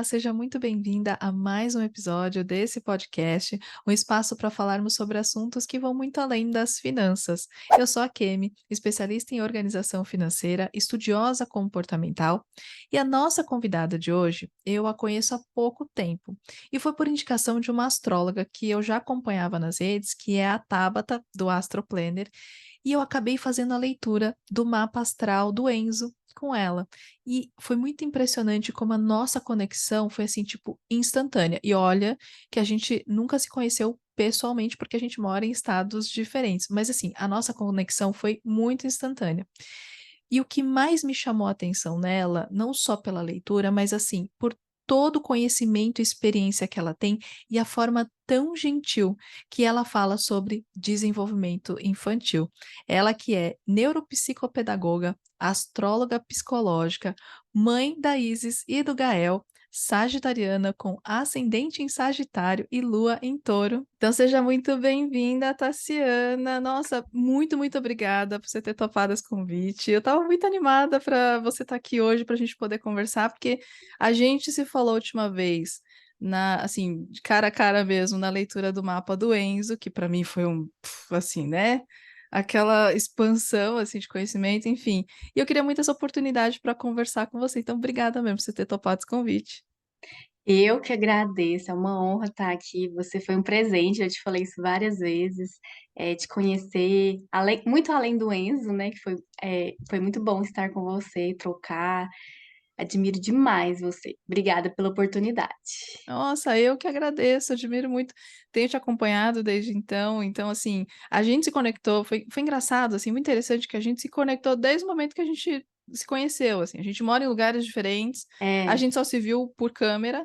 seja muito bem-vinda a mais um episódio desse podcast, um espaço para falarmos sobre assuntos que vão muito além das finanças. Eu sou a Kemi, especialista em organização financeira, estudiosa comportamental, e a nossa convidada de hoje, eu a conheço há pouco tempo, e foi por indicação de uma astróloga que eu já acompanhava nas redes, que é a Tabata, do Astro Planner, e eu acabei fazendo a leitura do mapa astral do Enzo com ela. E foi muito impressionante como a nossa conexão foi assim, tipo, instantânea. E olha que a gente nunca se conheceu pessoalmente porque a gente mora em estados diferentes, mas assim, a nossa conexão foi muito instantânea. E o que mais me chamou a atenção nela, não só pela leitura, mas assim, por todo o conhecimento e experiência que ela tem e a forma tão gentil que ela fala sobre desenvolvimento infantil. Ela que é neuropsicopedagoga, astróloga psicológica, mãe da Isis e do Gael, sagitariana com ascendente em Sagitário e lua em Touro. Então seja muito bem-vinda, Tassiana. Nossa, muito obrigada por você ter topado esse convite. Eu estava muito animada para você estar aqui hoje para a gente poder conversar, porque a gente se falou a última vez assim, de cara a cara mesmo, na leitura do mapa do Enzo, que para mim foi assim, né? Aquela expansão, assim, de conhecimento, enfim. E eu queria muito essa oportunidade para conversar com você. Então, obrigada mesmo por você ter topado esse convite. Eu que agradeço, é uma honra estar aqui. Você foi um presente, eu te falei isso várias vezes, te conhecer, muito além do Enzo, né? Que foi muito bom estar com você, trocar. Admiro demais você. Obrigada pela oportunidade. Nossa, eu que agradeço, admiro muito, tenho te acompanhado desde então, assim, a gente se conectou, foi engraçado, assim, muito interessante que a gente se conectou desde o momento que a gente se conheceu, assim, a gente mora em lugares diferentes, a É, gente só se viu por câmera,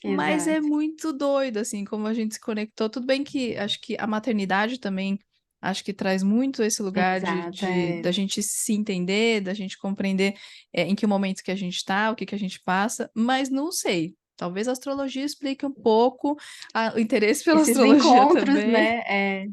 mas é exato, muito doido, assim, como a gente se conectou. Tudo bem que acho que a maternidade também, acho que traz muito esse lugar exato. da gente se entender, da gente compreender em que momento que a gente está, o que que a gente passa, mas não sei. Talvez a astrologia explique um pouco o interesse pela Esses astrologia encontros, também. né?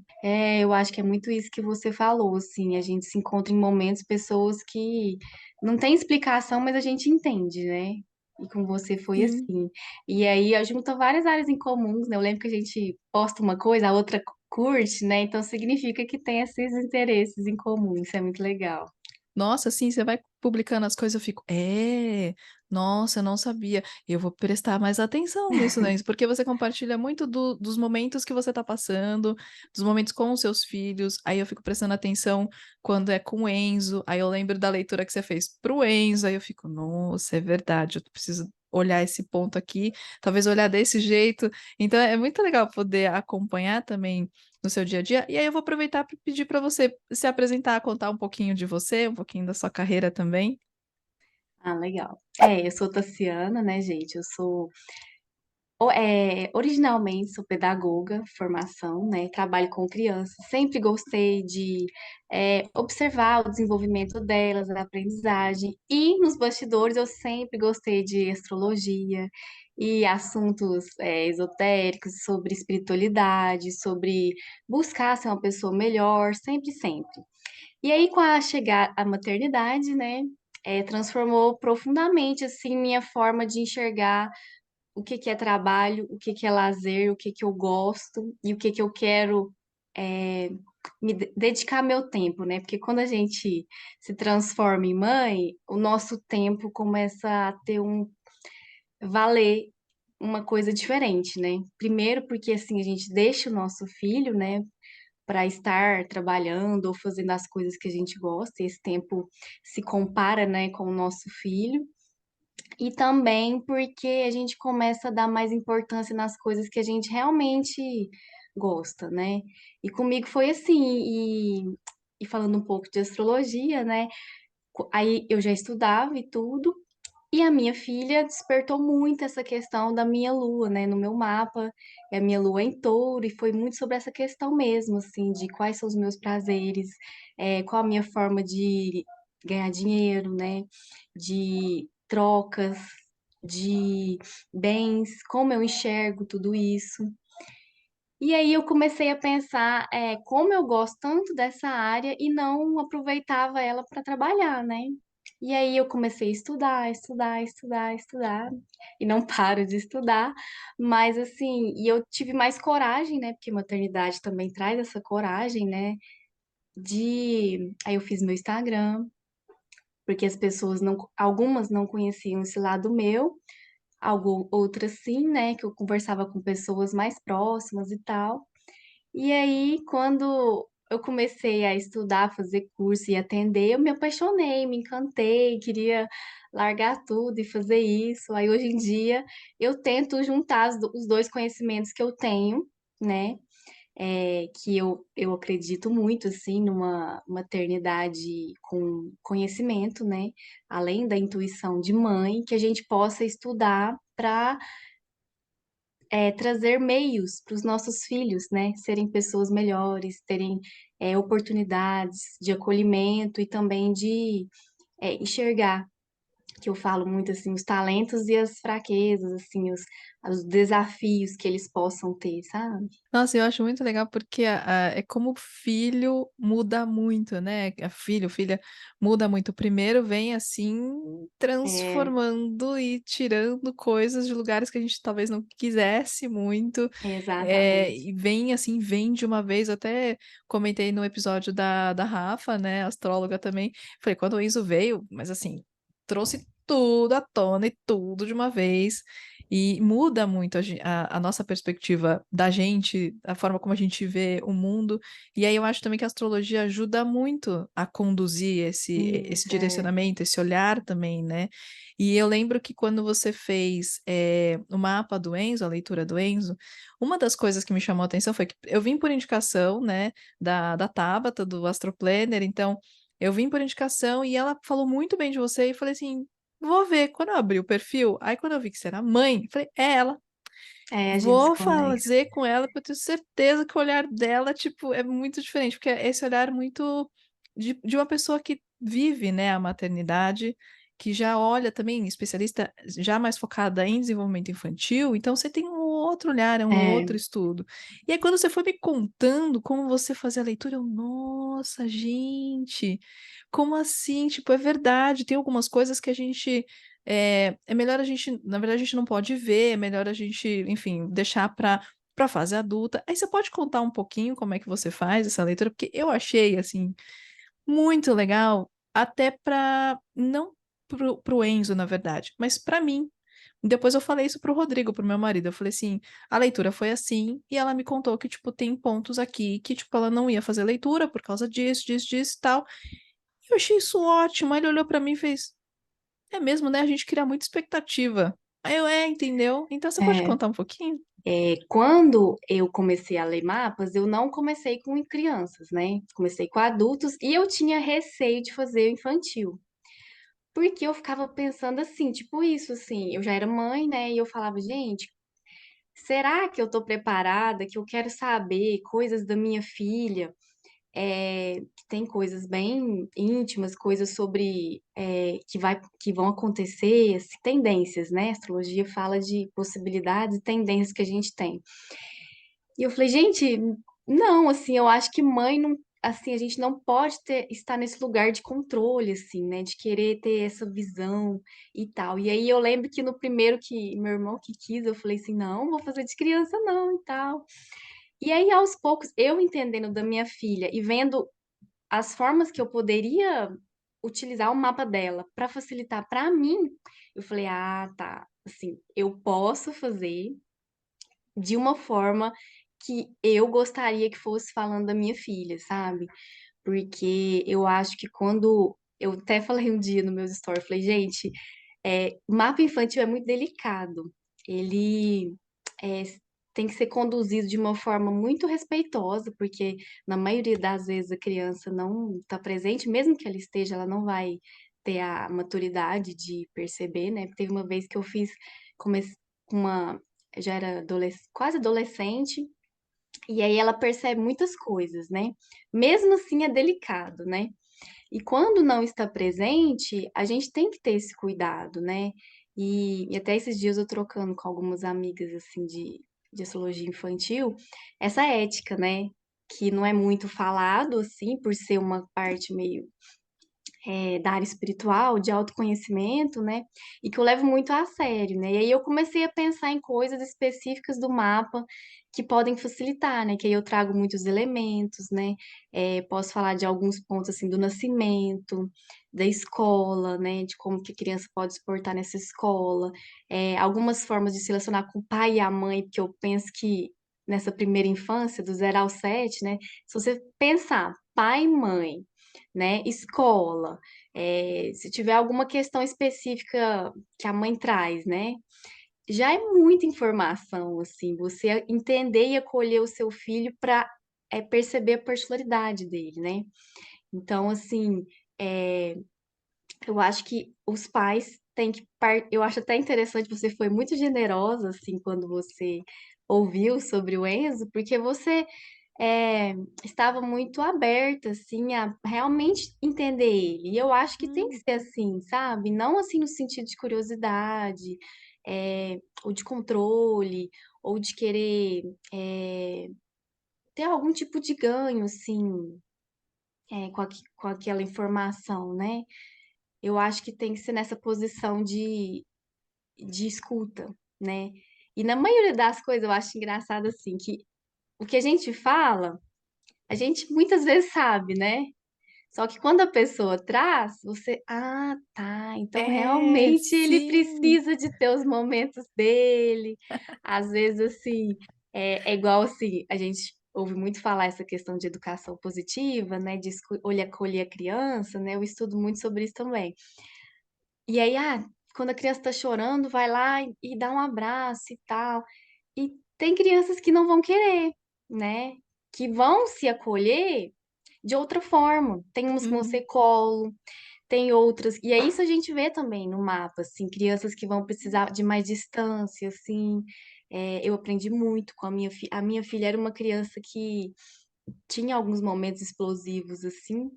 Eu acho que é muito isso que você falou, assim. A gente se encontra em momentos, pessoas que não tem explicação, mas a gente entende, né? E com você foi Sim. assim. E aí junta várias áreas em comuns, né? Eu lembro que a gente posta uma coisa, a outra curte, né? Então significa que tem esses interesses em comum. Isso é muito legal. Nossa, assim, você vai publicando as coisas, eu fico, nossa, eu não sabia. Eu vou prestar mais atenção nisso, né? Porque você compartilha muito dos momentos que você tá passando, dos momentos com os seus filhos. Aí eu fico prestando atenção quando é com o Enzo. Aí eu lembro da leitura que você fez pro Enzo. Aí eu fico, nossa, é verdade, eu preciso olhar esse ponto aqui, talvez olhar desse jeito. Então é muito legal poder acompanhar também no seu dia a dia. E aí eu vou aproveitar para pedir para você se apresentar, contar um pouquinho de você, um pouquinho da sua carreira também. Ah, legal. Eu sou Tassiana, né, gente? Eu sou originalmente sou pedagoga, formação, né? Trabalho com crianças. Sempre gostei de observar o desenvolvimento delas, a aprendizagem. E nos bastidores eu sempre gostei de astrologia e assuntos esotéricos, sobre espiritualidade, sobre buscar ser uma pessoa melhor, sempre, sempre. E aí, com a chegada à maternidade, né? Transformou profundamente assim minha forma de enxergar o que que é trabalho, o que que é lazer, o que que eu gosto e o que que eu quero é, dedicar meu tempo, né? Porque quando a gente se transforma em mãe, o nosso tempo começa a ter valer uma coisa diferente, né? Primeiro porque assim a gente deixa o nosso filho, né, para estar trabalhando ou fazendo as coisas que a gente gosta, e esse tempo se compara, né, com o nosso filho. E também porque a gente começa a dar mais importância nas coisas que a gente realmente gosta, né? E comigo foi assim, e falando um pouco de astrologia, né? Aí eu já estudava e tudo, e a minha filha despertou muito essa questão da minha lua, né? No meu mapa, e a minha lua é em touro, e foi muito sobre essa questão mesmo, assim, de quais são os meus prazeres, qual a minha forma de ganhar dinheiro, né? De trocas, de bens, como eu enxergo tudo isso. E aí eu comecei a pensar, como eu gosto tanto dessa área e não aproveitava ela para trabalhar, né? E aí eu comecei a estudar, estudar, estudar, estudar, e não paro de estudar, mas assim, e eu tive mais coragem, né? Porque maternidade também traz essa coragem, né? Aí eu fiz meu Instagram, porque as pessoas não, algumas não conheciam esse lado meu, outras sim, né? Que eu conversava com pessoas mais próximas e tal. E aí, quando eu comecei a estudar, fazer curso e atender, eu me apaixonei, me encantei, queria largar tudo e fazer isso. Aí, hoje em dia, eu tento juntar os dois conhecimentos que eu tenho, né? Que eu acredito muito, assim, numa maternidade com conhecimento, né? Além da intuição de mãe, que a gente possa estudar para trazer meios para os nossos filhos, né, serem pessoas melhores, terem oportunidades de acolhimento e também de enxergar, que eu falo muito assim, os talentos e as fraquezas, assim, os desafios que eles possam ter, sabe? Nossa, eu acho muito legal porque é como o filho muda muito, né? A filho, filha muda muito. Primeiro vem assim, É, transformando e tirando coisas de lugares que a gente talvez não quisesse muito. exatamente. E vem assim, vem de uma vez. Eu até comentei no episódio da Rafa, né? Astróloga também. Falei, quando o Enzo veio, mas assim, trouxe tudo à tona e tudo de uma vez. E muda muito a nossa perspectiva da gente, a forma como a gente vê o mundo. E aí eu acho também que a astrologia ajuda muito a conduzir esse Isso, direcionamento, esse olhar também, né? E eu lembro que quando você fez o mapa do Enzo, a leitura do Enzo, uma das coisas que me chamou a atenção foi que eu vim por indicação, né, da Tabata, do Astro Planner, então eu vim por indicação e ela falou muito bem de você e falei assim. Vou ver. Quando eu abri o perfil, aí quando eu vi que você era mãe, falei, é ela. a gente se Vou conecta. fazer com ela, porque eu tenho certeza que o olhar dela, tipo, é muito diferente, porque é esse olhar muito de uma pessoa que vive, né, a maternidade, que já olha também, especialista já mais focada em desenvolvimento infantil, então você tem um outro olhar, é um outro É, estudo. E aí, quando você foi me contando como você fazia a leitura, eu, nossa, gente, como assim? Tipo, é verdade, tem algumas coisas que a gente é melhor a gente, na verdade, a gente não pode ver, é melhor a gente, enfim, deixar para fase adulta. Aí você pode contar um pouquinho como é que você faz essa leitura, porque eu achei, assim, muito legal, até para, não pro Enzo, na verdade, mas para mim. Depois eu falei isso pro Rodrigo, pro meu marido. Eu falei assim, a leitura foi assim, e ela me contou que, tipo, tem pontos aqui que, tipo, ela não ia fazer leitura por causa disso, disso, disso e tal. Eu achei isso ótimo. Aí ele olhou para mim e fez. É mesmo, né? A gente cria muita expectativa. Aí eu, entendeu? Então você pode é. contar um pouquinho? Quando eu comecei a ler mapas, eu não comecei com crianças, né? Comecei com adultos e eu tinha receio de fazer o infantil. Porque eu ficava pensando assim, tipo isso, assim, eu já era mãe, né? E eu falava, gente, será que eu tô preparada? Que eu quero saber coisas da minha filha? Que tem coisas bem íntimas, coisas sobre que vão acontecer, assim, tendências, né? A astrologia fala de possibilidades e tendências que a gente tem. E eu falei, gente, não, assim, eu acho que mãe não, assim, a gente não pode estar nesse lugar de controle, assim, né, de querer ter essa visão e tal. E aí eu lembro que no primeiro que meu irmão que quis, eu falei assim, não, vou fazer de criança não e tal. E aí aos poucos, eu entendendo da minha filha e vendo as formas que eu poderia utilizar o mapa dela para facilitar para mim, eu falei, ah, tá, assim, eu posso fazer de uma forma que eu gostaria que fosse falando da minha filha, sabe? Porque eu acho que quando. Eu até falei um dia no meus stories, falei, gente, o mapa infantil é muito delicado. Ele é, tem que ser conduzido de uma forma muito respeitosa, porque na maioria das vezes a criança não está presente, mesmo que ela esteja, ela não vai ter a maturidade de perceber, né? Teve uma vez que eu fiz, comecei com uma, já era quase adolescente, e aí ela percebe muitas coisas, né? Mesmo assim é delicado, né? E quando não está presente, a gente tem que ter esse cuidado, né? E até esses dias eu trocando com algumas amigas assim de astrologia infantil, essa ética, né? Que não é muito falado assim, por ser uma parte meio da área espiritual, de autoconhecimento, né? E que eu levo muito a sério, né? E aí eu comecei a pensar em coisas específicas do mapa que podem facilitar, né? Que aí eu trago muitos elementos, né? Posso falar de alguns pontos assim do nascimento, da escola, né? De como que a criança pode se portar nessa escola, algumas formas de se relacionar com o pai e a mãe, porque eu penso que nessa primeira infância, do 0 ao 7, né? Se você pensar pai e mãe, né? Escola, se tiver alguma questão específica que a mãe traz, né? Já é muita informação, assim, você entender e acolher o seu filho para perceber a particularidade dele, né? Então, assim, é, eu acho que os pais têm que. Eu acho até interessante, você foi muito generosa, assim, quando você ouviu sobre o Enzo, porque você é, estava muito aberta, assim, a realmente entender ele. E eu acho que tem que Hum. ser assim, sabe? Não assim no sentido de curiosidade, ou de controle, ou de querer ter algum tipo de ganho, assim, com aquela informação, né? Eu acho que tem que ser nessa posição de escuta, né? E na maioria das coisas eu acho engraçado assim, que o que a gente fala, a gente muitas vezes sabe, né? Só que quando a pessoa traz, você, ah, tá, então É, realmente ele sim. precisa de ter os momentos dele. Às vezes, assim, é igual assim, a gente ouve muito falar essa questão de educação positiva, né? De olhar, acolher a criança, né? Eu estudo muito sobre isso também. E aí, quando a criança tá chorando, vai lá e dá um abraço e tal. E tem crianças que não vão querer, né? Que vão se acolher de outra forma. Tem umas que vão Uhum. ser colo, tem outras. E é isso a gente vê também no mapa, assim, crianças que vão precisar de mais distância, assim. Eu aprendi muito com a minha filha. A minha filha era uma criança que tinha alguns momentos explosivos, assim.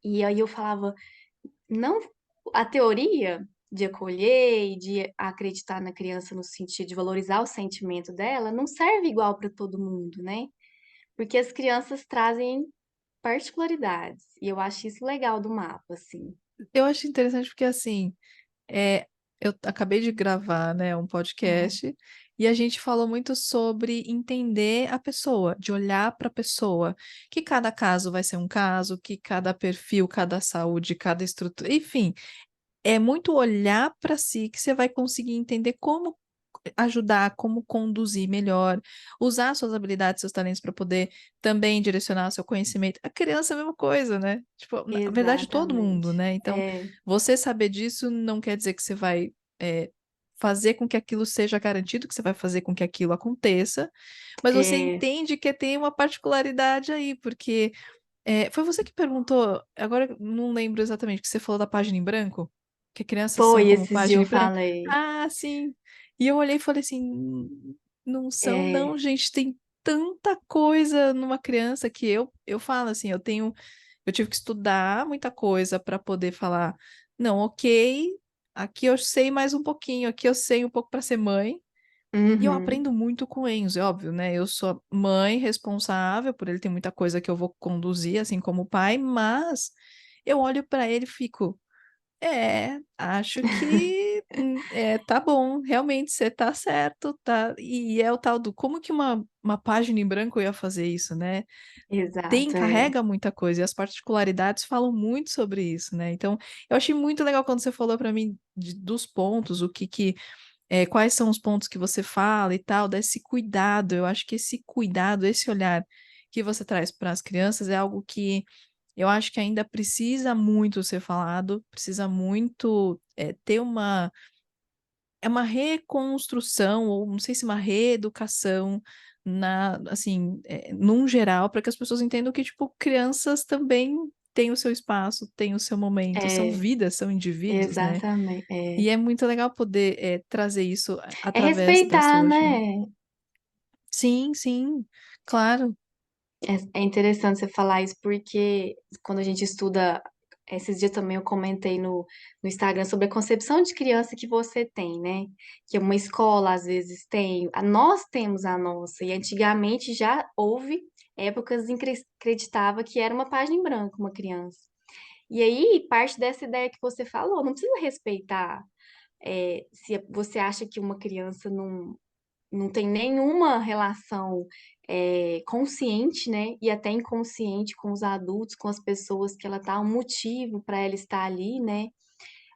E aí eu falava, não, a teoria de acolher e de acreditar na criança no sentido de valorizar o sentimento dela não serve igual para todo mundo, né? Porque as crianças trazem particularidades. E eu acho isso legal do mapa, assim. Eu acho interessante porque, assim, é, eu acabei de gravar, né, um Uhum. podcast e a gente falou muito sobre entender a pessoa, de olhar para a pessoa, que cada caso vai ser um caso, que cada perfil, cada saúde, cada estrutura, enfim, é muito olhar para si que você vai conseguir entender como ajudar, como conduzir melhor, usar suas habilidades, seus talentos para poder também direcionar seu conhecimento. A criança é a mesma coisa, né? Tipo, na verdade, todo mundo, Exatamente. né? Então, você saber disso não quer dizer que você vai fazer com que aquilo seja garantido, que você vai fazer com que aquilo aconteça, mas você É, entende que tem uma particularidade aí, porque foi você que perguntou, agora eu não lembro exatamente, que você falou da página em branco? Que crianças são foi, como esses dias página eu em branco? falei. Ah, sim. E eu olhei e falei assim, não são não, É, gente, tem tanta coisa numa criança que eu falo assim, eu tive que estudar muita coisa para poder falar, não, ok, aqui eu sei mais um pouquinho, aqui eu sei um pouco para ser mãe, e eu uhum, aprendo muito com o Enzo, é óbvio, né? Eu sou mãe responsável, por ele tem muita coisa que eu vou conduzir, assim como o pai, mas eu olho para ele e fico, acho que tá bom, realmente você tá certo, tá? E é o tal do como que uma página em branco ia fazer isso, né? exato, Carrega muita coisa, e as particularidades falam muito sobre isso, né? Então, eu achei muito legal quando você falou para mim dos pontos, quais são os pontos que você fala e tal, desse cuidado. Eu acho que esse cuidado, esse olhar que você traz para as crianças é algo que eu acho que ainda precisa muito ser falado, precisa muito ter uma reconstrução, ou não sei se uma reeducação assim, num geral, para que as pessoas entendam que, tipo, crianças também têm o seu espaço, têm o seu momento, são é, vidas, são indivíduos, né? exatamente. E é muito legal poder trazer isso É através da respeitar, sua ajuda. né? Sim, sim, claro. É interessante você falar isso porque quando a gente estuda, esses dias também eu comentei no Instagram sobre a concepção de criança que você tem, né? Que uma escola às vezes tem, nós temos a nossa, e antigamente já houve épocas em que acreditava que era uma página em branco uma criança. E aí, parte dessa ideia que você falou, não precisa respeitar, se você acha que uma criança não tem nenhuma relação consciente, né? E até inconsciente com os adultos, com as pessoas que ela tá, um motivo para ela estar ali, né?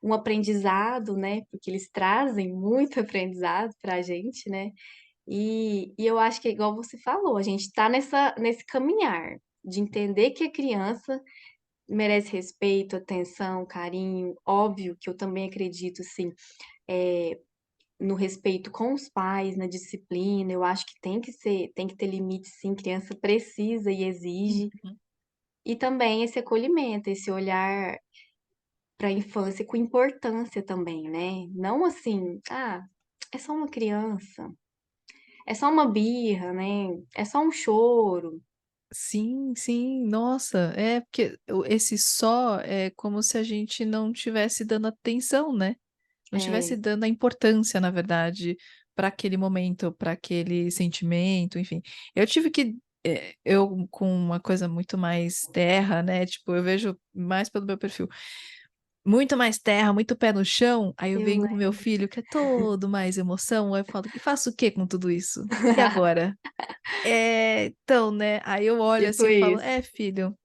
Um aprendizado, né? Porque eles trazem muito aprendizado para a gente, né? E eu acho que é igual você falou, a gente está nesse caminhar de entender que a criança merece respeito, atenção, carinho. Óbvio que eu também acredito, sim, é, no respeito com os pais, na disciplina. Eu acho que tem que ter limite, sim. Criança precisa e exige. Uhum. E também esse acolhimento, esse olhar para a infância com importância também, né? Não assim, é só uma criança, é só uma birra, né? É só um choro. Sim, sim, nossa, é porque esse só é como se a gente não tivesse dando atenção, né? Não tivesse É, dando a importância, na verdade, para aquele momento, para aquele sentimento, enfim. Eu tive que, eu com uma coisa muito mais terra, né? Tipo, eu vejo mais pelo meu perfil, muito mais terra, muito pé no chão. Aí eu eu venho com meu lembro. filho, que é todo mais emoção. Aí eu falo, e faço o que com tudo isso? E agora? Então, né? Aí eu olho Tipo assim e falo, isso. filho,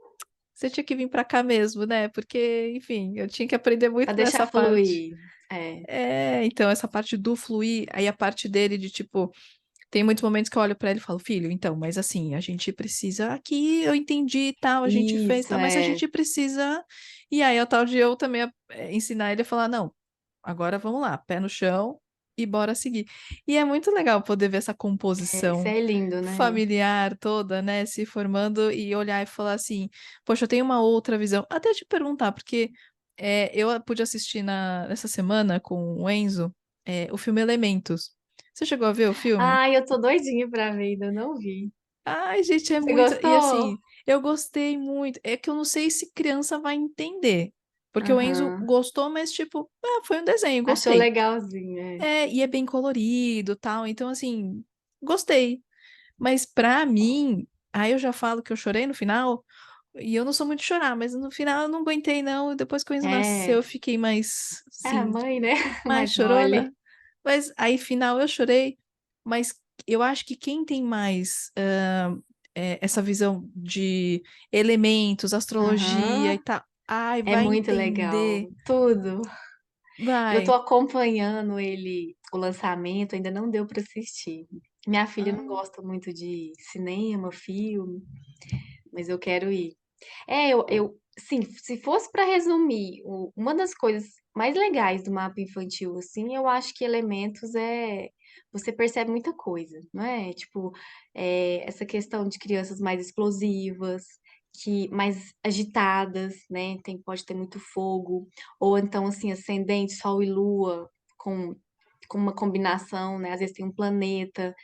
você tinha que vir pra cá mesmo, né? Porque, enfim, eu tinha que aprender Pra muito deixar nessa parte. fluir. É. Então, essa parte do fluir, aí a parte dele de tipo, tem muitos momentos que eu olho pra ele e falo, filho, então, mas assim, a gente precisa aqui, eu entendi e tal, a gente fez, Isso, tal, mas a é. gente precisa. E aí é o tal de eu também ensinar ele a falar, não, agora vamos lá, pé no chão e bora seguir. E é muito legal poder ver essa Isso composição é lindo, né? familiar toda, né, se formando e olhar e falar assim, poxa, eu tenho uma outra visão. Até te perguntar, porque eu pude assistir nessa semana com o Enzo, o filme Elementos. Você chegou a ver o filme? Ai, eu tô doidinha pra ver, ainda não vi. Ai, gente, é Você muito. E gostou? assim, eu gostei muito. É que eu não sei se criança vai entender. Porque o Enzo Aham. gostou, mas tipo, foi um desenho, Achou gostei. legalzinho, é. E é bem colorido, tal. Então, assim, gostei. Mas pra mim, aí eu já falo que eu chorei no final, e eu não sou muito de chorar, mas no final eu não aguentei, não. Depois que o Enzo nasceu, É, eu fiquei mais, é a assim, mãe, né? mais Mais mole. chorona. Mas aí, final, eu chorei. Mas eu acho que quem tem mais essa visão de elementos, astrologia e Aham. tal, ai, É vai muito legal. entender. Tudo. Eu tô Vai. acompanhando ele, o lançamento, ainda não deu pra assistir. Minha filha não Ah, gosta muito de cinema, filme, mas eu quero ir. Sim, se fosse para resumir, uma das coisas mais legais do mapa infantil, assim, eu acho que elementos você percebe muita coisa, não é? Tipo, essa questão de crianças mais explosivas, mais agitadas, né? Pode ter muito fogo, ou então, assim, ascendente, sol e lua, com, com uma combinação, né? Às vezes tem um planeta,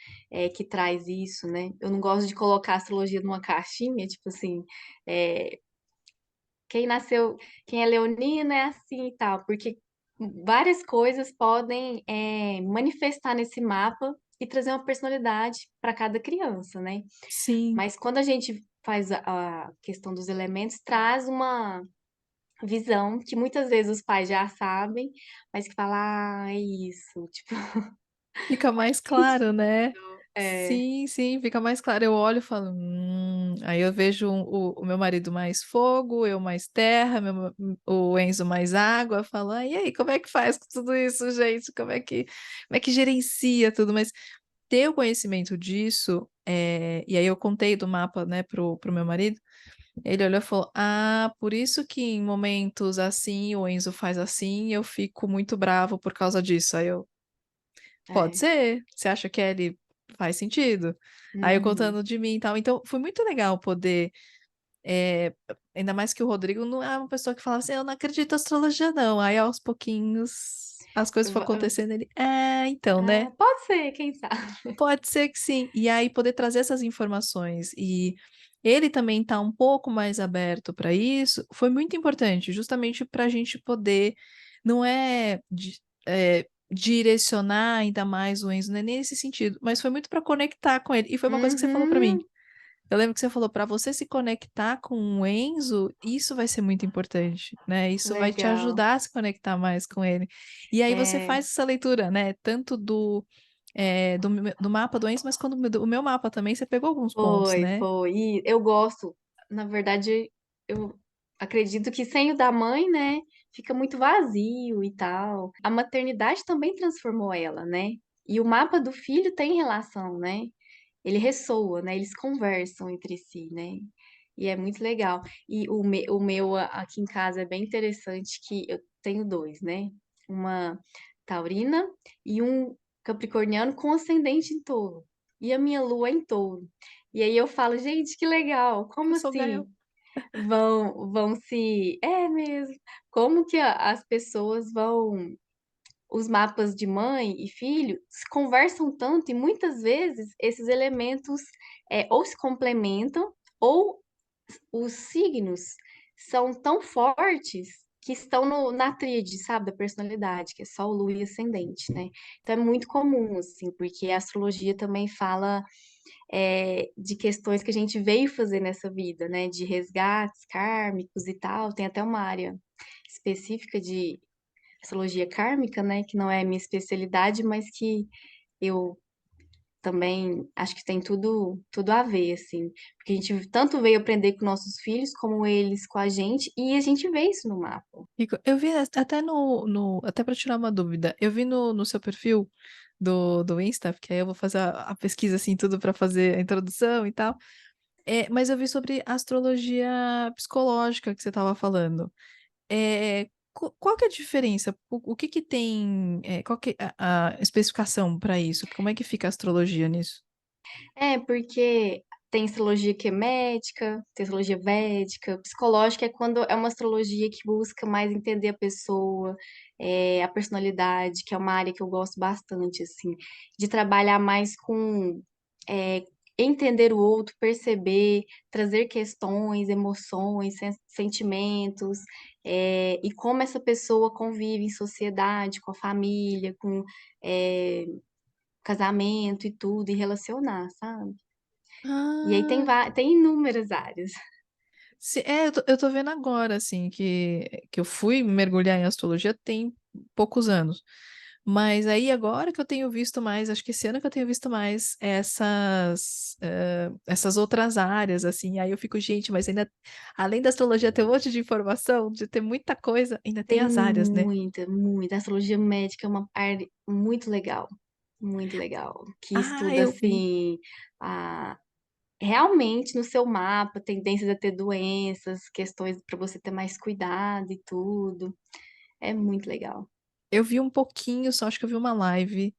que traz isso, né? Eu não gosto de colocar a astrologia numa caixinha, tipo assim, é, quem nasceu, quem é leonina é assim e tal, porque várias coisas podem manifestar nesse mapa e trazer uma personalidade para cada criança, né? sim. Mas quando a gente faz a questão dos elementos, traz uma visão que muitas vezes os pais já sabem, mas que fala, é isso, tipo, Fica faz mais claro, né? sentido. Sim, sim, fica mais claro. Eu olho e falo, Aí eu vejo o meu marido mais fogo, eu mais terra, o Enzo mais água. Eu falo, e aí, como é que faz com tudo isso, gente? Como é que gerencia tudo? Mas ter o conhecimento disso, e aí eu contei do mapa, né, pro meu marido. Ele olhou e falou: Ah, por isso que em momentos assim o Enzo faz assim, eu fico muito bravo por causa disso. Aí eu, pode É, ser. Você acha que ele faz sentido? Aí eu uhum. contando de mim e tal. Então, foi muito legal poder. é, Ainda mais que o Rodrigo não é uma pessoa que fala assim, eu não acredito em astrologia, não. Aí aos pouquinhos as coisas foram Va- acontecendo. Ele, então, né? Pode ser, quem sabe? Pode ser que sim. E aí poder trazer essas informações e ele também tá um pouco mais aberto para isso, foi muito importante, justamente para a gente poder, não direcionar ainda mais o Enzo, não é nesse sentido, mas foi muito para conectar com ele. E foi uma coisa que você falou para mim. Uhum. Eu lembro que você falou, para você se conectar com o Enzo, isso vai ser muito importante, né? Isso vai te Legal. ajudar a se conectar mais com ele. E aí você É, faz essa leitura, né? Tanto do mapa do Enzo, mas quando o meu mapa também, você pegou alguns pontos, foi, né? foi. E eu gosto, na verdade, eu acredito que sem o da mãe, né, fica muito vazio e tal. A maternidade também transformou ela, né? E o mapa do filho tem relação, né? Ele ressoa, né? Eles conversam entre si, né? E é muito legal. E o meu aqui em casa é bem interessante que eu tenho dois, né? Uma taurina e um capricorniano com ascendente em touro. E a minha lua é em touro. E aí eu falo, gente, que legal. Eu Como sou assim? Gael. Vão se... É mesmo. Como que as pessoas vão os mapas de mãe e filho se conversam tanto e muitas vezes esses elementos ou se complementam ou os signos são tão fortes que estão na tríade, sabe, da personalidade, que é Sol, Lua e Ascendente, né? Então é muito comum, assim, porque a astrologia também fala de questões que a gente veio fazer nessa vida, né? De resgates kármicos e tal. Tem até uma área específica de astrologia kármica, né, que não é minha especialidade, mas que eu também acho que tem tudo a ver, assim, porque a gente tanto veio aprender com nossos filhos, como eles com a gente, e a gente vê isso no mapa. Eu vi até até para tirar uma dúvida, eu vi no seu perfil do Insta, porque aí eu vou fazer a pesquisa assim, tudo para fazer a introdução e tal. Mas eu vi sobre astrologia psicológica que você estava falando. Qual que é a diferença? O que que tem, qual que é a especificação para isso? Como é que fica a astrologia nisso? É, porque tem astrologia que é médica, tem astrologia védica, psicológica é quando é uma astrologia que busca mais entender a pessoa, a personalidade, que é uma área que eu gosto bastante, assim, de trabalhar mais com é, entender o outro, perceber, trazer questões, emoções, sentimentos, e como essa pessoa convive em sociedade, com a família, com é, casamento e tudo, e relacionar, sabe? E aí Ah, tem inúmeras áreas. eu tô vendo agora, assim, que eu fui mergulhar em astrologia tem poucos anos. Mas aí agora que eu tenho visto mais, acho que esse ano que eu tenho visto mais essas outras áreas, assim, aí eu fico, gente, mas ainda, além da astrologia ter um monte de informação, de ter muita coisa, ainda tem Tem as áreas, né? muita, muita. A astrologia médica é uma área muito legal, que Ah, estuda eu vi. assim, a, realmente no seu mapa, tendências a ter doenças, questões para você ter mais cuidado e tudo. É muito legal. Eu vi um pouquinho, só acho que eu vi uma live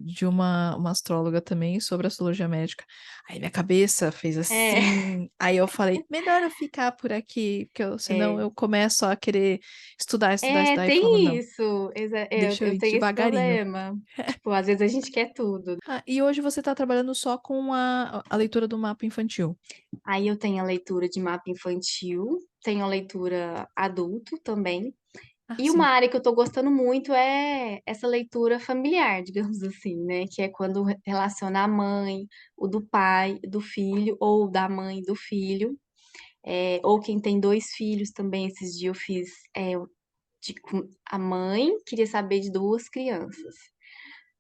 de uma astróloga também sobre astrologia médica. Aí minha cabeça fez É, assim. Aí eu falei, melhor eu ficar por aqui, porque senão é, eu começo a querer estudar, estudar, estudar e falo, tem não, isso. deixa eu Eu ir tenho esse devagarinho. problema. Tipo, às vezes a gente quer tudo. Ah, e hoje você está trabalhando só com a leitura do mapa infantil. Aí eu tenho a leitura de mapa infantil, tenho a leitura adulto também. Ah, E uma sim. área que eu tô gostando muito é essa leitura familiar, digamos assim, né? Que é quando relaciona a mãe, o do pai, do filho, ou da mãe e do filho. Ou quem tem dois filhos também, esses dias eu fiz com a mãe queria saber de duas crianças.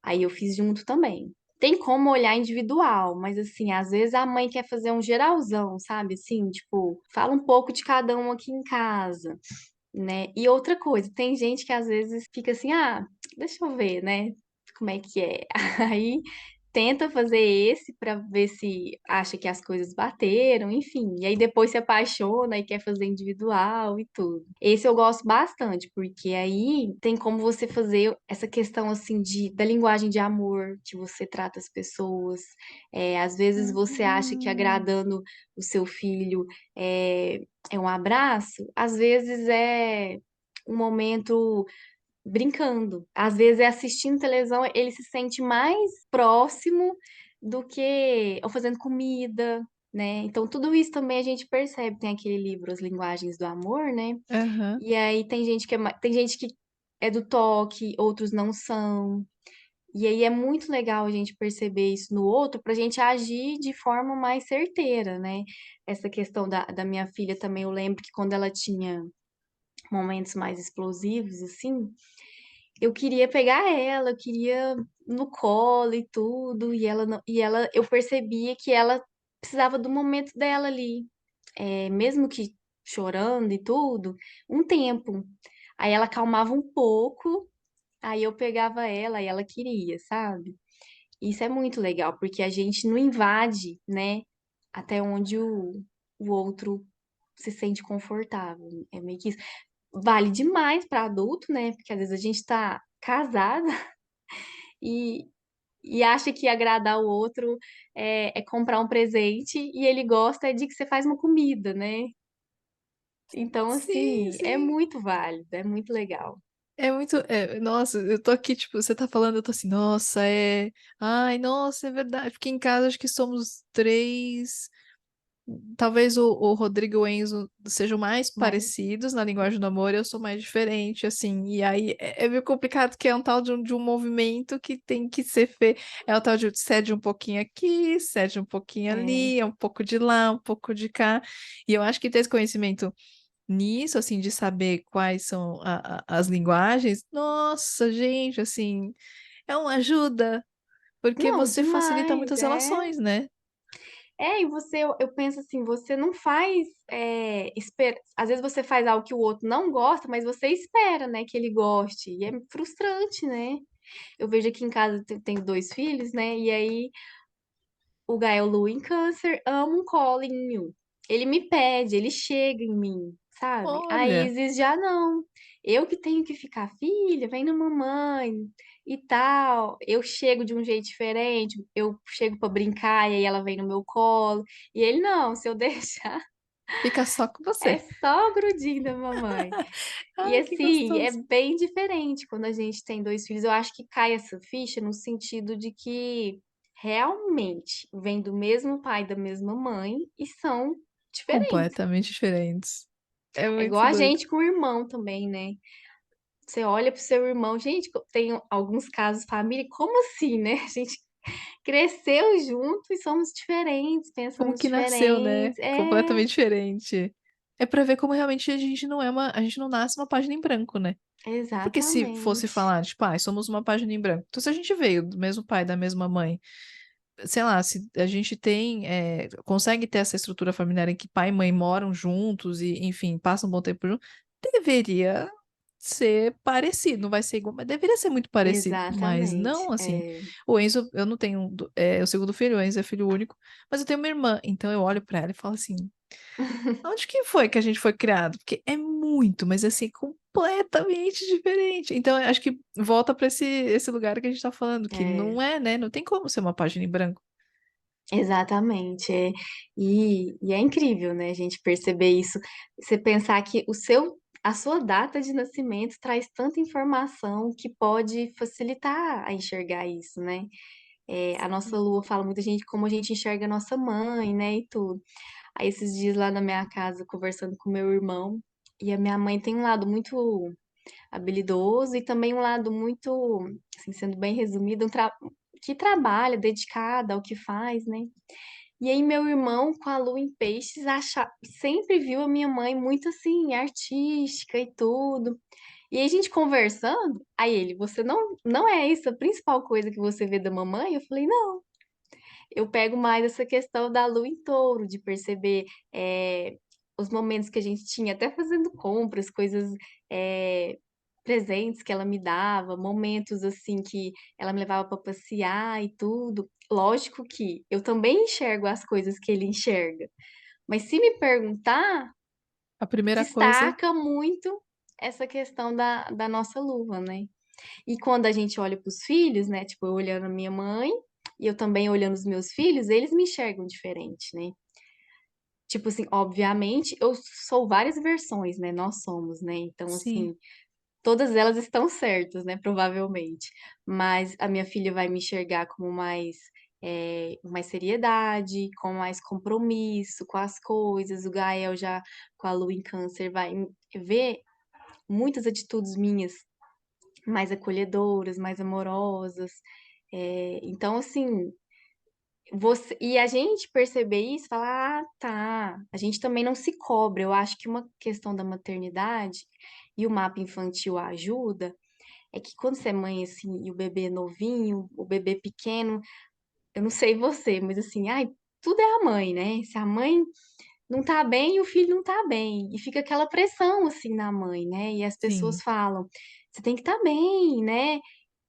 Aí eu fiz junto também. Tem como olhar individual, mas assim, às vezes a mãe quer fazer um geralzão, sabe? Assim, tipo, fala um pouco de cada um aqui em casa, né? E outra coisa, tem gente que às vezes fica assim, ah, deixa eu ver, né? Como é que é? Aí tenta fazer esse para ver se acha que as coisas bateram, enfim. E aí depois se apaixona e quer fazer individual e tudo. Esse eu gosto bastante, porque aí tem como você fazer essa questão assim da linguagem de amor que você trata as pessoas. Às vezes você acha que Hum. agradando o seu filho é um abraço, às vezes é um momento brincando. Às vezes é assistindo televisão, ele se sente mais próximo do que ou fazendo comida, né? Então tudo isso também a gente percebe. Tem aquele livro As Linguagens do Amor, né? Aham. E aí tem gente que é do toque, outros não são. E aí é muito legal a gente perceber isso no outro para a gente agir de forma mais certeira, né? Essa questão da minha filha também, eu lembro que quando ela tinha momentos mais explosivos, assim, eu queria pegar ela, eu queria no colo e tudo, e ela, eu percebia que ela precisava do momento dela ali, mesmo que chorando e tudo, um tempo. Aí ela acalmava um pouco, aí eu pegava ela e ela queria, sabe? Isso é muito legal, porque a gente não invade, né, até onde o outro se sente confortável. É meio que isso. Vale demais para adulto, né? Porque às vezes a gente tá casada e, e acha que agradar o outro é comprar um presente e ele gosta de que você faz uma comida, né? Então, Sim, assim, é sim. muito válido, é muito legal. É muito. Nossa, eu tô aqui, tipo, você tá falando, eu tô assim, nossa, é. Ai, nossa, é verdade. Porque em casa acho que somos três. Talvez o Rodrigo e o Enzo sejam mais Mas, parecidos na linguagem do amor, eu sou mais diferente, assim. E aí é meio complicado, que é um tal de um movimento que tem que ser feito. É o tal de cede um pouquinho aqui, cede um pouquinho é, ali, é um pouco de lá, um pouco de cá. E eu acho que ter esse conhecimento nisso, assim, de saber quais são as linguagens, nossa, gente, assim, é uma ajuda, porque não, você facilita demais, muitas é. relações, né? E você, eu penso assim, você não faz, às vezes você faz algo que o outro não gosta, mas você espera, né, que ele goste, e é frustrante, né? Eu vejo aqui em casa, tenho dois filhos, né, e aí o Gael Lu em câncer ama um colinho. Ele me pede, ele chega em mim, sabe? A Olha, Isis já não. Eu que tenho que ficar, filha, vem na mamãe e tal. Eu chego de um jeito diferente, eu chego pra brincar e aí ela vem no meu colo. E ele não, se eu deixar, fica só com é você. só grudinho da mamãe. E Ai, que assim, é gostoso. bem diferente quando a gente tem dois filhos. Eu acho que cai essa ficha no sentido de que realmente vem do mesmo pai, da mesma mãe e são diferentes. Completamente diferentes. É É igual muito a doido. gente com o irmão também, né? Você olha pro seu irmão, gente, tem alguns casos família, como assim, né? A gente cresceu junto e somos diferentes, Como pensamos que nasceu, né? diferentes. É, Completamente diferente. É pra ver como realmente a gente não nasce uma página em branco, né? Porque se fosse exatamente. falar, tipo, somos uma página em branco. Então, se a gente veio do mesmo pai, da mesma mãe, sei lá, se a gente consegue ter essa estrutura familiar em que pai e mãe moram juntos e, enfim, passam um bom tempo juntos, deveria ser parecido, não vai ser igual, mas deveria ser muito parecido. Mas Exatamente. não, assim, É. o Enzo, eu não tenho, o segundo filho, o Enzo é filho único, mas eu tenho uma irmã, então eu olho pra ela e falo assim, onde que foi que a gente foi criado? Porque é muito, mas assim, completamente diferente. Então, eu acho que volta pra esse lugar que a gente tá falando, que É. não é, né? Não tem como ser uma página em branco. Exatamente. E é incrível, né, a gente perceber isso. Você pensar que a sua data de nascimento traz tanta informação que pode facilitar a enxergar isso, né? A nossa Sim. lua fala muita gente como a gente enxerga a nossa mãe, né, e tudo. Aí esses dias lá na minha casa, conversando com meu irmão, e a minha mãe tem um lado muito habilidoso e também um lado muito, assim, sendo bem resumido, que trabalha, dedicada ao que faz, né? E aí, meu irmão, com a lua em peixes, sempre viu a minha mãe muito assim, artística e tudo. E aí, a gente conversando, aí ele, você não é isso a principal coisa que você vê da mamãe? Eu falei, não. Eu pego mais essa questão da lua em touro, de perceber os momentos que a gente tinha, até fazendo compras, coisas, é, presentes que ela me dava, momentos assim que ela me levava para passear e tudo. Lógico que eu também enxergo as coisas que ele enxerga, mas se me perguntar, A primeira coisa, destaca muito essa questão da nossa lua, né? E quando a gente olha para os filhos, né? Tipo, eu olhando a minha mãe e eu também olhando os meus filhos, eles me enxergam diferente, né? Tipo assim, obviamente, eu sou várias versões, né? Nós somos, né? Então, sim. assim, todas elas estão certas, né? Provavelmente. Mas a minha filha vai me enxergar como mais seriedade, com mais compromisso com as coisas. O Gael já com a lua em câncer vai ver muitas atitudes minhas mais acolhedoras, mais amorosas. Então, assim, e a gente perceber isso, falar, ah, tá. A gente também não se cobra. Eu acho que uma questão da maternidade e o mapa infantil ajuda é que quando você é mãe, assim, e o bebê é novinho, o bebê pequeno, eu não sei você, mas assim, ai, tudo é a mãe, né? Se a mãe não tá bem, o filho não tá bem. E fica aquela pressão, assim, na mãe, né? E as pessoas Sim, falam, você tem que estar bem, né?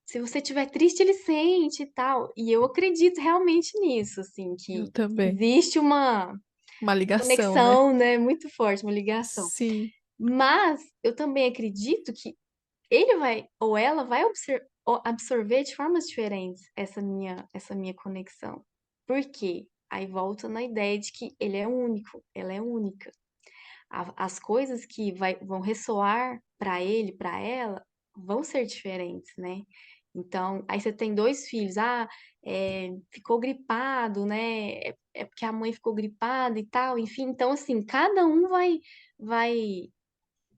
Se você estiver triste, ele sente e tal. E eu acredito realmente nisso, assim, eu que também. existe uma Uma ligação, né? conexão, né, muito forte, uma ligação. Sim, Mas eu também acredito que ele vai, ou ela vai absorver de formas diferentes essa minha conexão. Por quê? Aí volta na ideia de que ele é único, ela é única. As coisas que vão ressoar para ele, para ela, vão ser diferentes, né? Então, aí você tem dois filhos, ficou gripado, né? É porque a mãe ficou gripada e tal, enfim. Então, assim, cada um vai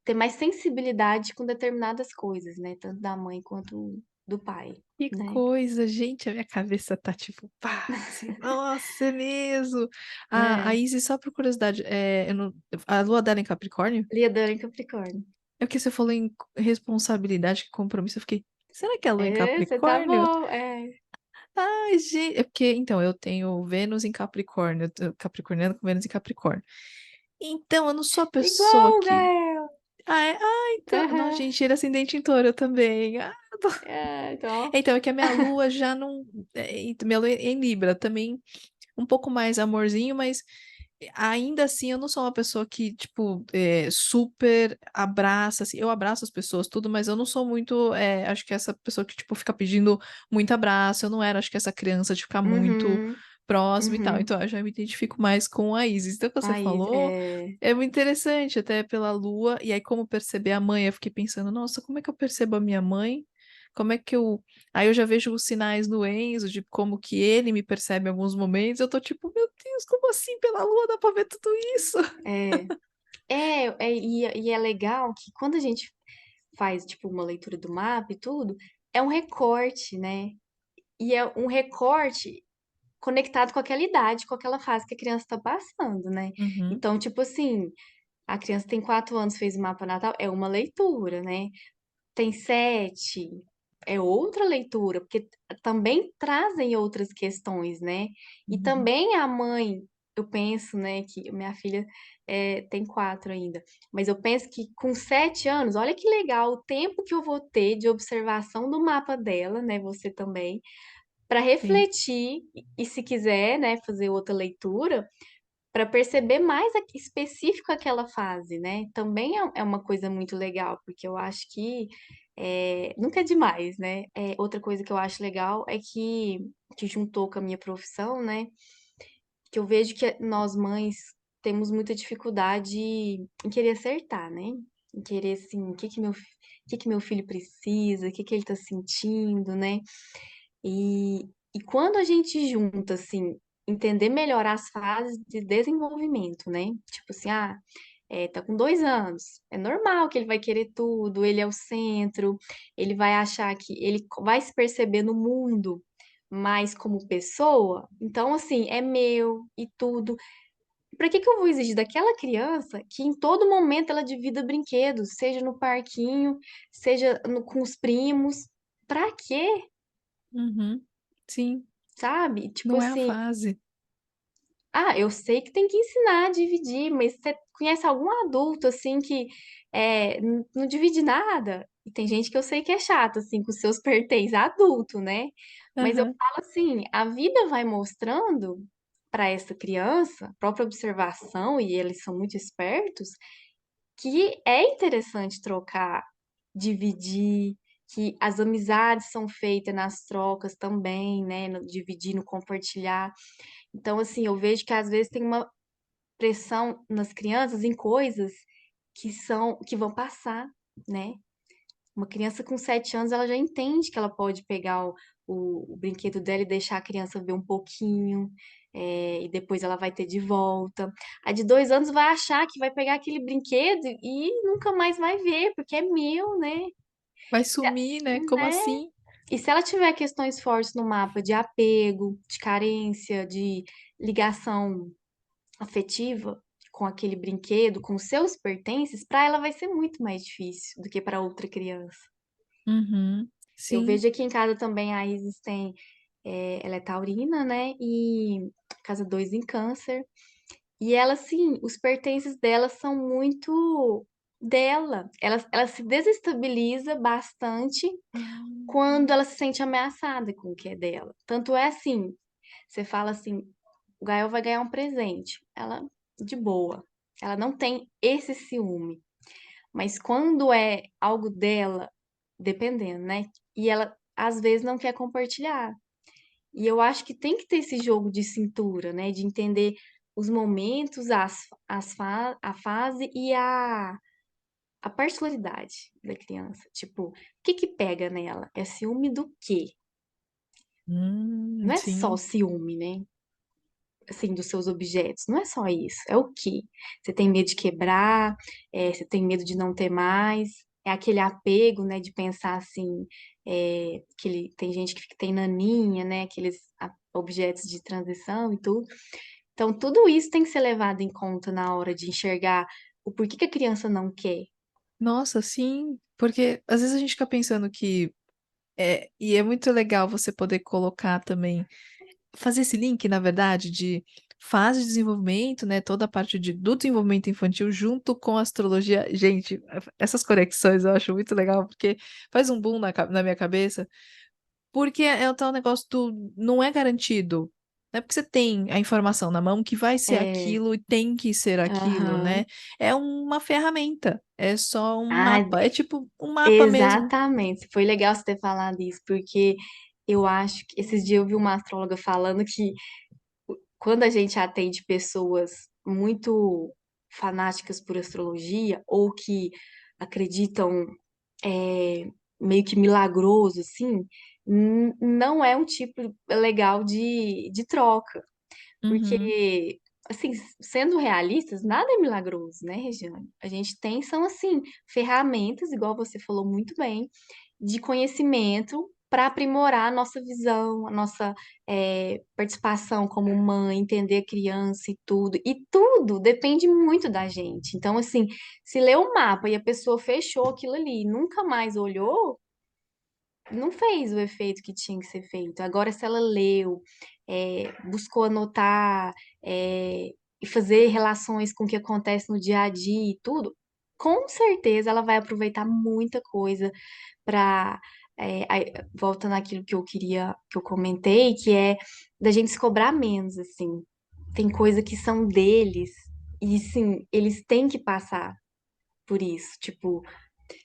ter mais sensibilidade com determinadas coisas, né? Tanto da mãe quanto do pai, que né? coisa, gente, a minha cabeça tá tipo, pá, assim, nossa, é mesmo. A É, Isis, só por curiosidade, a lua dela é em Capricórnio? Liador em Capricórnio. É porque você falou em responsabilidade, compromisso, eu fiquei, será que a lua é em É, você tá Capricórnio? bom, é. Ai, gente, é porque, então, eu tenho Vênus em Capricórnio, eu tô capricorniano com Vênus em Capricórnio. Então, eu não sou a pessoa Igual o que... Gael. Então, não, Aham. gente, ele é ascendente em touro, eu também. É, então. Então, é que a minha lua já não. Minha lua é em Libra, também um pouco mais amorzinho, mas ainda assim eu não sou uma pessoa que, tipo, super abraça, assim. Eu abraço as pessoas, tudo, mas eu não sou muito. Acho que essa pessoa que, tipo, fica pedindo muito abraço. Eu não era, acho que essa criança de ficar muito Uhum, próximo e tal. uhum. Então, eu já me identifico mais com a Isis. Então, o que você Aí, falou é muito interessante, até pela lua. E aí, como perceber a mãe? Eu fiquei pensando, nossa, como é que eu percebo a minha mãe? Como é que eu. Aí eu já vejo os sinais do Enzo, de como que ele me percebe em alguns momentos. Eu tô tipo, meu Deus, como assim? Pela lua dá pra ver tudo isso? é, e é legal que quando a gente faz, tipo, uma leitura do mapa e tudo, é um recorte, né? E é um recorte conectado com aquela idade, com aquela fase que a criança está passando, né? Uhum, Então, tipo assim, a criança tem 4 anos, fez o mapa natal, é uma leitura, né? Tem 7, é outra leitura, porque também trazem outras questões, né? E uhum, também a mãe, eu penso, né, que minha filha tem 4 ainda, mas eu penso que com 7 anos, olha que legal o tempo que eu vou ter de observação do mapa dela, né? Você também, para sim. refletir e se quiser, né, fazer outra leitura, para perceber mais específico aquela fase, né? Também é uma coisa muito legal, porque eu acho que nunca é demais, né? Outra coisa que eu acho legal é que juntou com a minha profissão, né? Que eu vejo que nós mães temos muita dificuldade em querer acertar, né? Em querer, assim, o que que meu filho precisa, o que que ele tá sentindo, né? E quando a gente junta, assim, entender melhor as fases de desenvolvimento, né? Tipo assim, tá com 2 anos. É normal que ele vai querer tudo, ele é o centro, ele vai achar que ele vai se perceber no mundo mais como pessoa. Então, assim, é meu e tudo. Pra que que eu vou exigir daquela criança que em todo momento ela divida brinquedos, seja no parquinho, seja com os primos? Pra quê? Uhum, sim, Sabe? Tipo não é a assim, fase. eu sei que tem que ensinar a dividir, mas você conhece algum adulto assim que não divide nada? E tem gente que eu sei que é chato, assim, com seus pertences, adulto, né? Mas eu Aham. falo assim, a vida vai mostrando para essa criança, própria observação, e eles são muito espertos, que é interessante trocar, dividir, que as amizades são feitas nas trocas também, né? No dividir, no compartilhar. Então, assim, eu vejo que às vezes tem uma pressão nas crianças em coisas que vão passar, né? Uma criança com 7 anos, ela já entende que ela pode pegar o brinquedo dela e deixar a criança ver um pouquinho, e depois ela vai ter de volta. A de 2 anos vai achar que vai pegar aquele brinquedo e nunca mais vai ver, porque é meu, né? Vai sumir, né? Como Né? assim? E se ela tiver questões fortes no mapa de apego, de carência, de ligação afetiva com aquele brinquedo, com os seus pertences, para ela vai ser muito mais difícil do que para outra criança. Uhum. Eu Sim. vejo aqui em casa também a Isis tem, ela é taurina, né? E casa 2 em câncer. E ela, assim, os pertences dela são muito dela. Ela se desestabiliza bastante quando Hum. ela se sente ameaçada com o que é dela. Tanto é assim, você fala assim, o Gael vai ganhar um presente. Ela, de boa. Ela não tem esse ciúme. Mas quando é algo dela, dependendo, né? E ela, às vezes, não quer compartilhar. E eu acho que tem que ter esse jogo de cintura, né? De entender os momentos, a fase e a particularidade da criança. Tipo, o que que pega nela? É ciúme do quê? Não é só Sim. ciúme, né? Assim, dos seus objetos. Não é só isso. É o quê? Você tem medo de quebrar, você tem medo de não ter mais. É aquele apego, né? De pensar assim, tem gente que tem naninha, né? Aqueles objetos de transição e tudo. Então, tudo isso tem que ser levado em conta na hora de enxergar o porquê que a criança não quer. Nossa, sim. Porque às vezes a gente fica pensando que e é muito legal você poder colocar também, fazer esse link, na verdade, de fase de desenvolvimento, né? Toda a parte do desenvolvimento infantil junto com a astrologia. Gente, essas conexões eu acho muito legal, porque faz um boom na minha cabeça. Porque é o tal negócio do não é garantido. Não é porque você tem a informação na mão que vai ser É, aquilo e tem que ser aquilo, né? aham. É uma ferramenta, é só um Ah, mapa, é tipo um mapa mesmo. exatamente. Foi legal você ter falado isso, porque eu acho que esses dias eu vi uma astróloga falando que quando a gente atende pessoas muito fanáticas por astrologia ou que acreditam é, meio que milagroso, assim, não é um tipo legal de troca. Uhum, Porque, assim, sendo realistas, nada é milagroso, né, Regiane? A gente tem, são, assim, ferramentas, igual você falou muito bem, de conhecimento para aprimorar a nossa visão, a nossa participação como mãe, entender a criança e tudo. E tudo depende muito da gente. Então, assim, se lê o mapa e a pessoa fechou aquilo ali e nunca mais olhou, não fez o efeito que tinha que ser feito. Agora, se ela leu, buscou anotar, e fazer relações com o que acontece no dia a dia e tudo, com certeza ela vai aproveitar muita coisa para. Voltando àquilo que eu queria, que eu comentei, que é da gente se cobrar menos, assim. Tem coisa que são deles, e sim, eles têm que passar por isso. Tipo,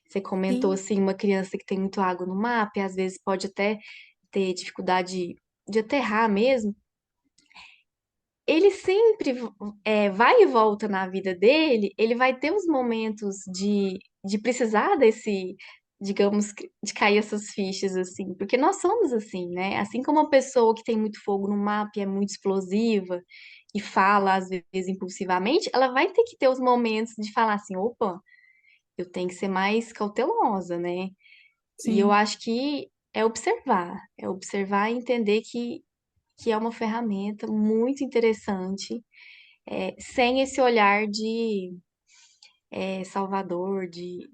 você comentou sim, assim, uma criança que tem muito água no mapa, e às vezes pode até ter dificuldade de aterrar mesmo. Ele sempre vai e volta na vida dele, ele vai ter os momentos de precisar desse, digamos, de cair essas fichas, assim, porque nós somos assim, né? Assim como uma pessoa que tem muito fogo no mapa e é muito explosiva e fala, às vezes, impulsivamente, ela vai ter que ter os momentos de falar assim, opa, eu tenho que ser mais cautelosa, né? E eu sim. acho que é observar e entender que é uma ferramenta muito interessante, sem esse olhar de salvador de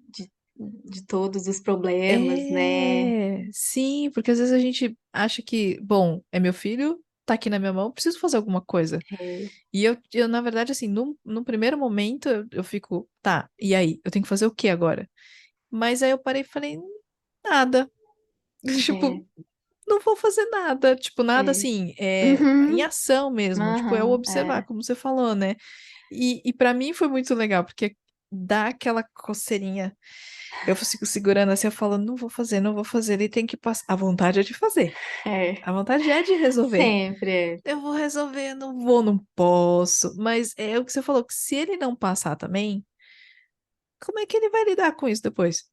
todos os problemas, né? Sim, porque às vezes a gente acha que, bom, é meu filho, tá aqui na minha mão, preciso fazer alguma coisa. É, E eu na verdade, assim, num primeiro momento, eu fico, tá, e aí? Eu tenho que fazer o que agora? Mas aí eu parei e falei, nada. Tipo, é, não vou fazer nada. Tipo, nada é. assim, em Uhum, ação mesmo. Tipo, é o aham, observar, é, como você falou, né? E para mim foi muito legal, porque dá aquela coceirinha. Eu fico segurando assim, eu falo, não vou fazer, não vou fazer. Ele tem que passar. A vontade é de fazer. é. A vontade é de resolver. Sempre Eu vou resolver, não vou, não posso. Mas é o que você falou, que se ele não passar também, como é que ele vai lidar com isso depois?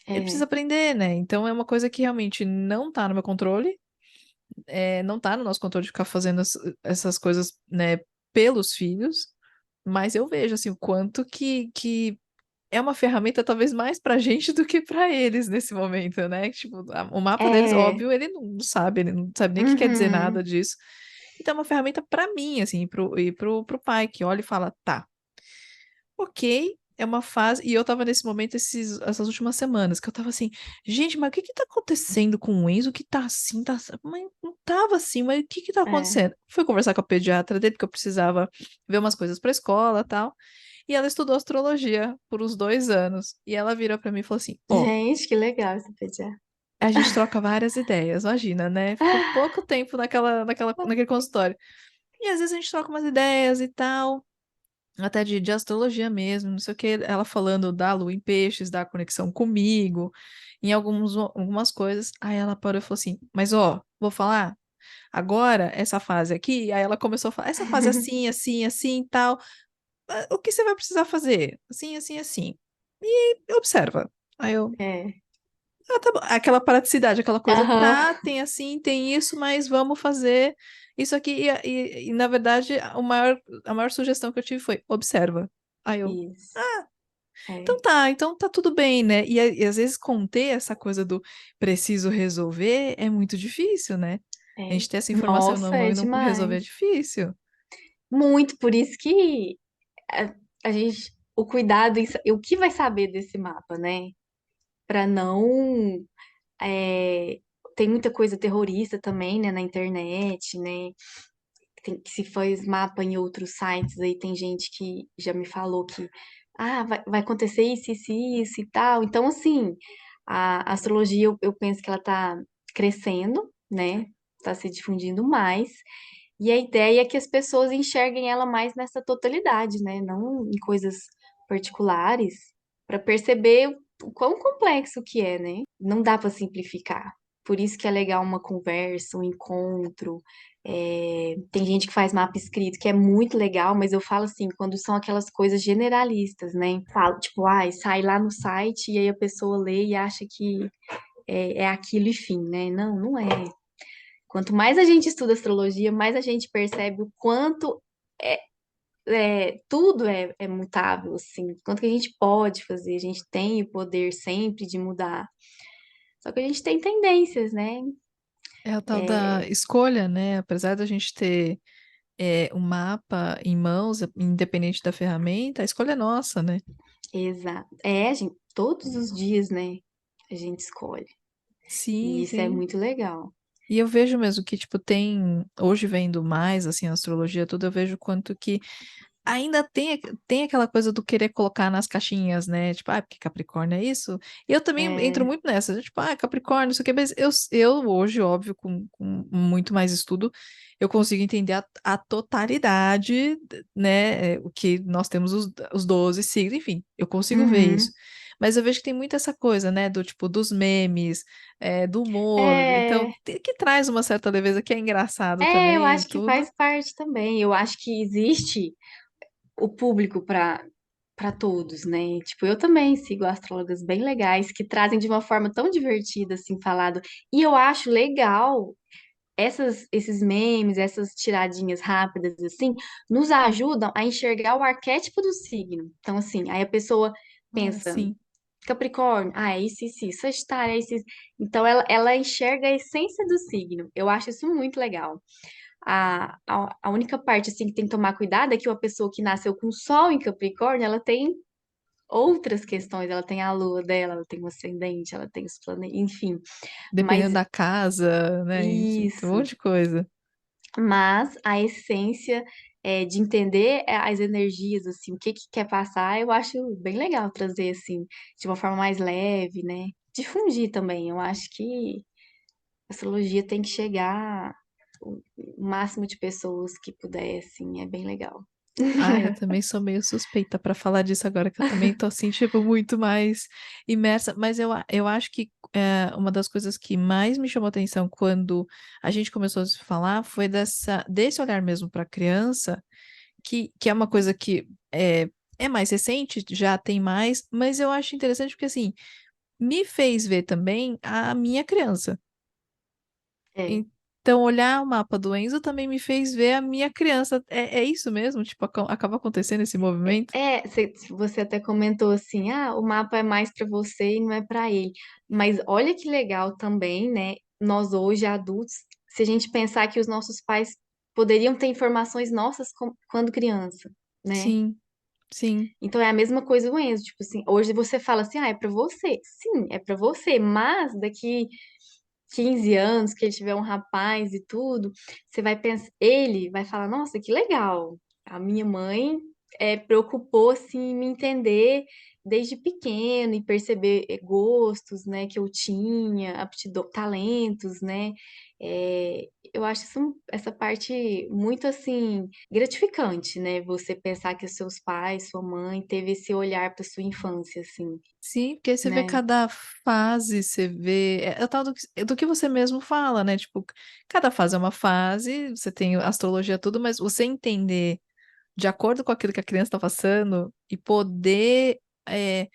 Ele precisa é, aprender, né? Então é uma coisa que realmente não tá no meu controle, não tá no nosso controle de ficar fazendo essas coisas, né, pelos filhos, mas eu vejo, assim, o quanto que é uma ferramenta talvez mais pra gente do que pra eles nesse momento, né? Tipo, o mapa deles, É. óbvio, ele não sabe nem o que quer dizer Uhum. nada disso. Então é uma ferramenta pra mim, assim, e pro pai, que olha e fala, tá, ok, é uma fase. E eu tava nesse momento essas últimas semanas, que eu tava assim, gente, mas o que que tá acontecendo com o Enzo? Que tá assim, tá assim? Mas não tava assim, mas o que que tá É. acontecendo? Fui conversar com a pediatra dele, porque eu precisava ver umas coisas pra escola e tal. E ela estudou astrologia por uns 2 anos. E ela virou pra mim e falou assim: Ó, Gente, que legal esse pediatra. a gente troca várias ideias, imagina, né? Ficou pouco tempo naquele consultório. E às vezes a gente troca umas ideias e tal, até de astrologia mesmo, não sei o que. Ela falando da lua em peixes, da conexão comigo, em algumas coisas. Aí ela parou e falou assim: Mas ó, vou falar. Agora, essa fase aqui, aí ela começou a falar, essa fase assim, assim, assim e tal. O que você vai precisar fazer? Assim, assim, assim. E observa. Aí eu, É. tá bom. Aquela praticidade, aquela coisa, Aham. tá, tem assim, tem isso, mas vamos fazer isso aqui. E, na verdade, a maior sugestão que eu tive foi, observa. Aí eu, Isso. então É. tá, então tá tudo bem, né? E às vezes conter essa coisa do preciso resolver é muito difícil, né? A É. gente ter essa informação na Nossa, mão é e não resolver demais. é difícil. Muito, por isso que a gente, o cuidado, o que vai saber desse mapa, né? Para não, é, tem muita coisa terrorista também, né, na internet, né? Que se faz mapa em outros sites, aí tem gente que já me falou que vai acontecer isso e tal. Então, assim, a astrologia, eu penso que ela tá crescendo, né? Tá se difundindo mais. E a ideia é que as pessoas enxerguem ela mais nessa totalidade, né? Não em coisas particulares, para perceber o quão complexo que é, né? Não dá para simplificar. Por isso que é legal uma conversa, um encontro. Tem gente que faz mapa escrito, que é muito legal, mas eu falo assim, quando são aquelas coisas generalistas, né? Falo, tipo, sai lá no site e aí a pessoa lê e acha que é aquilo e fim, né? Não, não é. Quanto mais a gente estuda astrologia, mais a gente percebe o quanto tudo é mutável, assim. Quanto que a gente pode fazer, a gente tem o poder sempre de mudar. Só que a gente tem tendências, né? É o tal da escolha, né? Apesar da gente ter um mapa em mãos, independente da ferramenta, a escolha é nossa, né? Exato. Gente, todos os dias, né? A gente escolhe. E Sim, isso é sim. muito legal. E eu vejo mesmo que, tipo, hoje vendo mais, assim, a astrologia, tudo, eu vejo quanto que ainda tem aquela coisa do querer colocar nas caixinhas, né? Tipo, porque Capricórnio é isso. E eu também entro É, muito nessa, tipo, Capricórnio, isso aqui, mas eu hoje, óbvio, com muito mais estudo, eu consigo entender a totalidade, né? O que nós temos os 12 signos, enfim, eu consigo ver isso. uhum. Mas eu vejo que tem muito essa coisa, né? Do tipo, dos memes, do humor, então, É, que traz uma certa leveza que é engraçado também eu e acho que tudo. faz parte também. Eu acho que existe o público para todos, né? Tipo, eu também sigo astrólogas bem legais que trazem de uma forma tão divertida assim falado. E eu acho legal esses memes, essas tiradinhas rápidas assim, nos ajudam a enxergar o arquétipo do signo. Então assim, aí a pessoa Ah, pensa sim. Capricórnio, é isso, Sagitário, é isso. Então ela enxerga a essência do signo. Eu acho isso muito legal. A única parte assim que tem que tomar cuidado é que uma pessoa que nasceu com Sol em Capricórnio, ela tem outras questões, ela tem a lua dela, ela tem o ascendente, ela tem os planetas, enfim. Dependendo Mas da casa, né? Enfim, tem um isso, monte de coisa. mas a essência de entender as energias, assim, o que que quer passar, eu acho bem legal trazer assim, de uma forma mais leve, né? Difundir também. Eu acho que a astrologia tem que chegar o máximo de pessoas que puder, assim, é bem legal. Ah, eu também sou meio suspeita pra falar disso agora, que eu também tô assim, tipo, muito mais imersa. Mas eu acho que uma das coisas que mais me chamou atenção quando a gente começou a se falar foi desse olhar mesmo pra criança, que é uma coisa que é mais recente, já tem mais, mas eu acho interessante porque, assim, me fez ver também a minha criança. É. Então, olhar o mapa do Enzo também me fez ver a minha criança. É isso mesmo? Tipo, acaba acontecendo esse movimento? Você até comentou assim, o mapa é mais para você e não é para ele. Mas olha que legal também, né? Nós hoje adultos, se a gente pensar que os nossos pais poderiam ter informações nossas quando criança, né? Sim, sim, Então é a mesma coisa o Enzo, tipo assim, hoje você fala assim, é para você. Sim, é para você, mas daqui 15 anos, que ele tiver um rapaz e tudo, você vai pensar, ele vai falar, nossa, que legal. A minha mãe preocupou assim em me entender desde pequeno e perceber gostos, né, que eu tinha, aptidão, talentos, né? Eu acho essa parte muito assim gratificante, né? Você pensar que os seus pais, sua mãe teve esse olhar para sua infância, assim, sim, porque aí você vê né? cada fase, você vê. É o tal do que você mesmo fala, né? Tipo, cada fase é uma fase, você tem astrologia, tudo, mas você entender de acordo com aquilo que a criança está passando e poder é,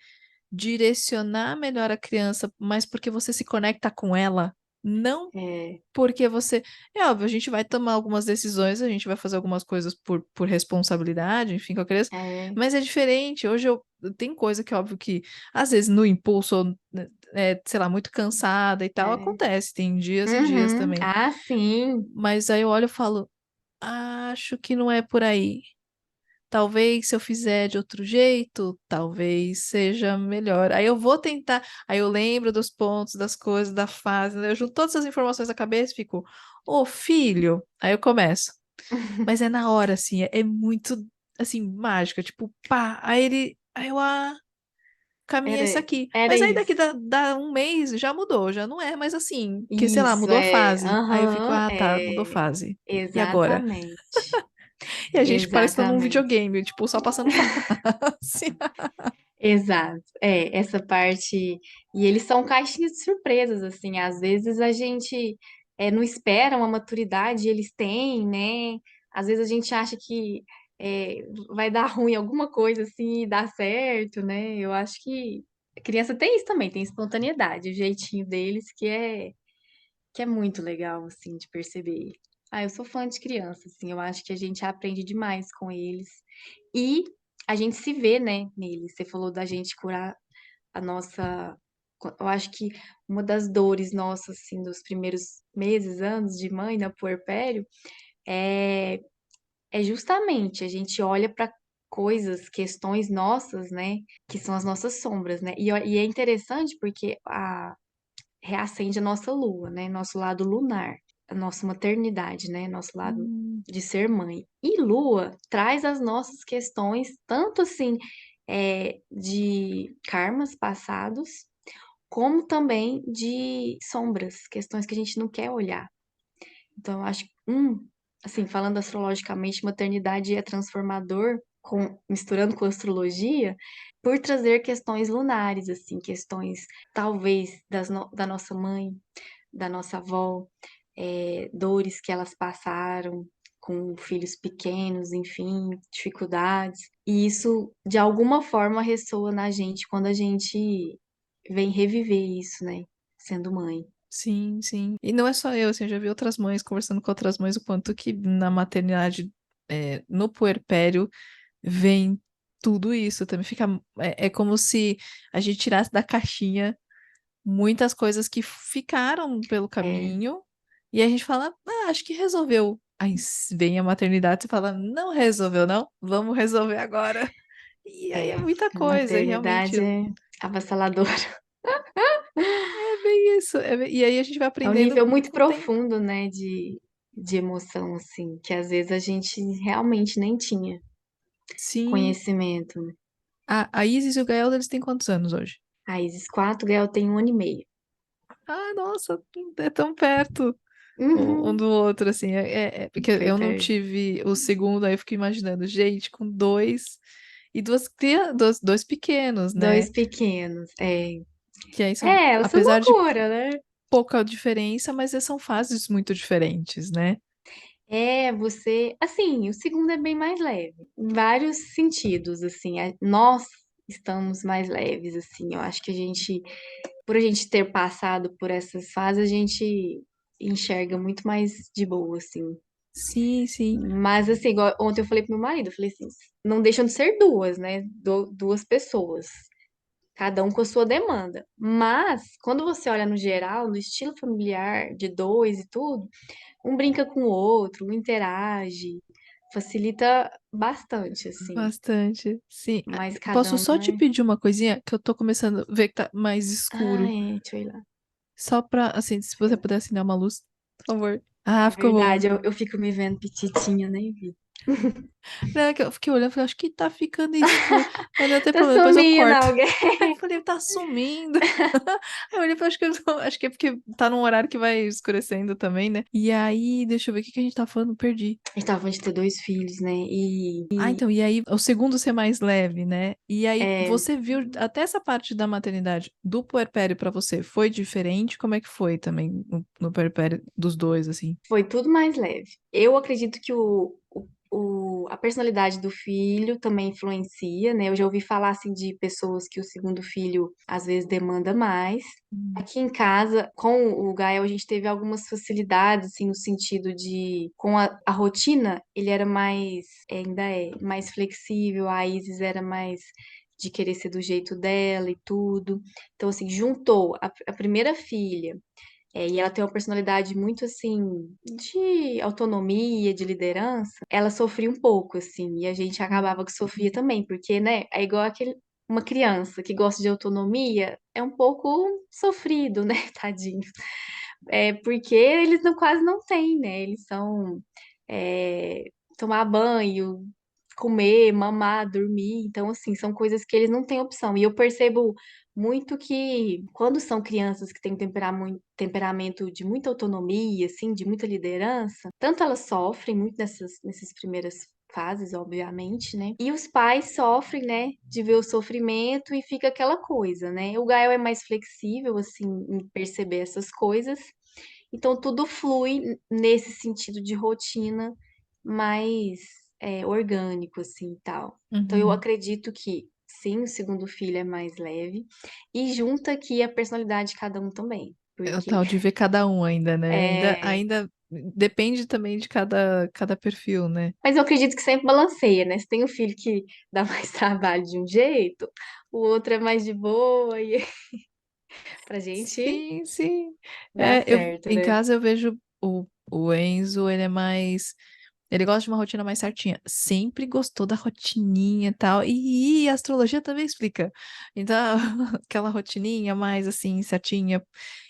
direcionar melhor a criança, mas porque você se conecta com ela, não É, porque você. É óbvio, a gente vai tomar algumas decisões, a gente vai fazer algumas coisas por responsabilidade, enfim, com a criança, é, mas é diferente. Hoje eu. Tem coisa que, óbvio, que às vezes no impulso, ou, sei lá, muito cansada e tal, é. acontece, tem dias e dias Uhum. também. Ah, sim. Mas aí eu olho e falo, acho que não é por aí. Talvez se eu fizer de outro jeito, talvez seja melhor. Aí eu vou tentar, aí eu lembro dos pontos, das coisas, da fase, né? Eu junto todas as informações na cabeça e fico, ô filho, aí eu começo. Mas é na hora, assim, é muito, assim, mágica, tipo, pá, o caminho é esse Era, aqui. era Mas aí daqui isso. dá um mês já mudou, já não é mais assim, porque, sei lá, Isso, mudou a é. fase. Aí eu fico, Aham, tá, mudou fase. E agora? exatamente. E a gente parece que tá num Exatamente. videogame, tipo, só passando fase. Exato. Essa parte. E eles são caixinhas de surpresas, assim. Às vezes a gente não espera uma maturidade, e eles têm, né? Às vezes a gente acha que vai dar ruim alguma coisa, assim, e dá certo, né? Eu acho que a criança tem isso também, tem espontaneidade, o jeitinho deles que é muito legal, assim, de perceber. Eu sou fã de criança, assim, eu acho que a gente aprende demais com eles. E a gente se vê, né, neles. Você falou da gente curar a nossa. Eu acho que uma das dores nossas, assim, dos primeiros meses, anos de mãe, no puerpério, é, é justamente a gente olha para coisas, questões nossas, né, que são as nossas sombras, né? E é interessante porque reacende a nossa lua, né? Nosso lado lunar, a nossa maternidade, né? Nosso lado Hum, de ser mãe. E lua traz as nossas questões, tanto assim, de karmas passados, como também de sombras, questões que a gente não quer olhar. Então, eu acho que, assim, falando astrologicamente, maternidade é transformador, misturando com astrologia, por trazer questões lunares, assim, questões talvez da nossa mãe, da nossa avó, dores que elas passaram com filhos pequenos, enfim, dificuldades. E isso, de alguma forma, ressoa na gente quando a gente vem reviver isso, né? Sendo mãe. sim, sim. E não é só eu, assim, eu já vi outras mães conversando com outras mães, o quanto que na maternidade, no puerpério, vem tudo isso. Também fica. É como se a gente tirasse da caixinha muitas coisas que ficaram pelo É, caminho, e a gente fala, acho que resolveu. Aí vem a maternidade e fala, não resolveu, não? Vamos resolver agora. E aí é muita a coisa, e realmente. maternidade é avassaladora. É bem isso. E aí a gente vai É um aprendendo nível muito com o tempo. profundo, né, de emoção, assim, que às vezes a gente realmente nem tinha Sim. conhecimento, né? A Isis e o Gael, eles têm quantos anos hoje? A Isis 4, Gael tem 1 ano e meio. Ah, nossa, é tão perto um Uhum. do outro, assim. Porque Foi eu não perto. tive o segundo, aí eu fico imaginando, gente, com dois e dois pequenos, né? Dois pequenos. Que aí são, Essa apesar de loucura, né? pouca diferença, mas são fases muito diferentes, né? Assim, o segundo é bem mais leve, em vários sentidos, assim, nós estamos mais leves, assim, eu acho que por a gente ter passado por essas fases, a gente enxerga muito mais de boa, assim. Sim, sim. Mas, assim, igual ontem eu falei pro meu marido, eu falei assim, não deixam de ser duas, né? Duas pessoas, cada um com a sua demanda. Mas, quando você olha no geral, no estilo familiar de dois e tudo, um brinca com o outro, um interage, facilita bastante, assim. Bastante. Sim. Ah, Mas cada posso um só te é. pedir uma coisinha que eu tô começando a ver que tá mais Ah, escuro. é, deixa eu ir lá. Só pra, assim, se você puder acender uma luz, por favor. Ah, É ficou bom. verdade, eu fico me vendo petitinha, nem vi. Não, é que eu fiquei olhando e falei, acho que tá ficando escuro. Mas não tem Tá problema, depois eu sumindo corto. alguém. Aí eu falei, tá sumindo. Aí eu olhei, acho que, acho que é porque tá num horário que vai escurecendo também, né? E aí, deixa eu ver o que que a gente tá falando, perdi. A gente tava falando de ter dois filhos, né? Ah, então, e aí o segundo ser mais leve, né? E aí É, você viu até essa parte da maternidade do puerpério pra você, foi diferente? Como é que foi também no puerpério dos dois, assim? foi tudo mais leve. Eu acredito que a personalidade do filho também influencia, né? Eu já ouvi falar assim de pessoas que o segundo filho às vezes demanda mais. Hum. Aqui em casa, com o Gael, a gente teve algumas facilidades, assim, no sentido de, com a rotina, ele era mais, ainda é, mais flexível, a Isis era mais de querer ser do jeito dela e tudo. Então, assim, juntou a primeira filha. E ela tem uma personalidade muito assim de autonomia, de liderança. Ela sofria um pouco assim, e a gente acabava que sofria também, porque, né, é igual uma criança que gosta de autonomia, é um pouco sofrido, né, tadinho. É porque eles não, quase não têm, né? Eles são é, tomar banho, comer, mamar, dormir. Então, assim, são coisas que eles não têm opção. E eu percebo muito que quando são crianças que têm temperamento de muita autonomia, assim, de muita liderança, tanto elas sofrem muito nessas primeiras fases, obviamente, né? E os pais sofrem, né, de ver o sofrimento e fica aquela coisa, né? O Gael é mais flexível, assim, em perceber essas coisas. Então, tudo flui nesse sentido de rotina mais orgânico, assim, e tal. Então, eu Uhum. acredito que, sim, o segundo filho é mais leve. E junta aqui a personalidade de cada um também. É o Porque, tal de ver cada um ainda, né? Ainda, é... ainda depende também de cada perfil, né? Mas eu acredito que sempre balanceia, né? Se tem um filho que dá mais trabalho de um jeito, o outro é mais de boa, e pra gente Sim, sim. dar É, eu, certo, em né? casa eu vejo o Enzo, ele é mais. Ele gosta de uma rotina mais certinha. Sempre gostou da rotininha e tal. E a astrologia também explica. Então, aquela rotininha mais assim, certinha.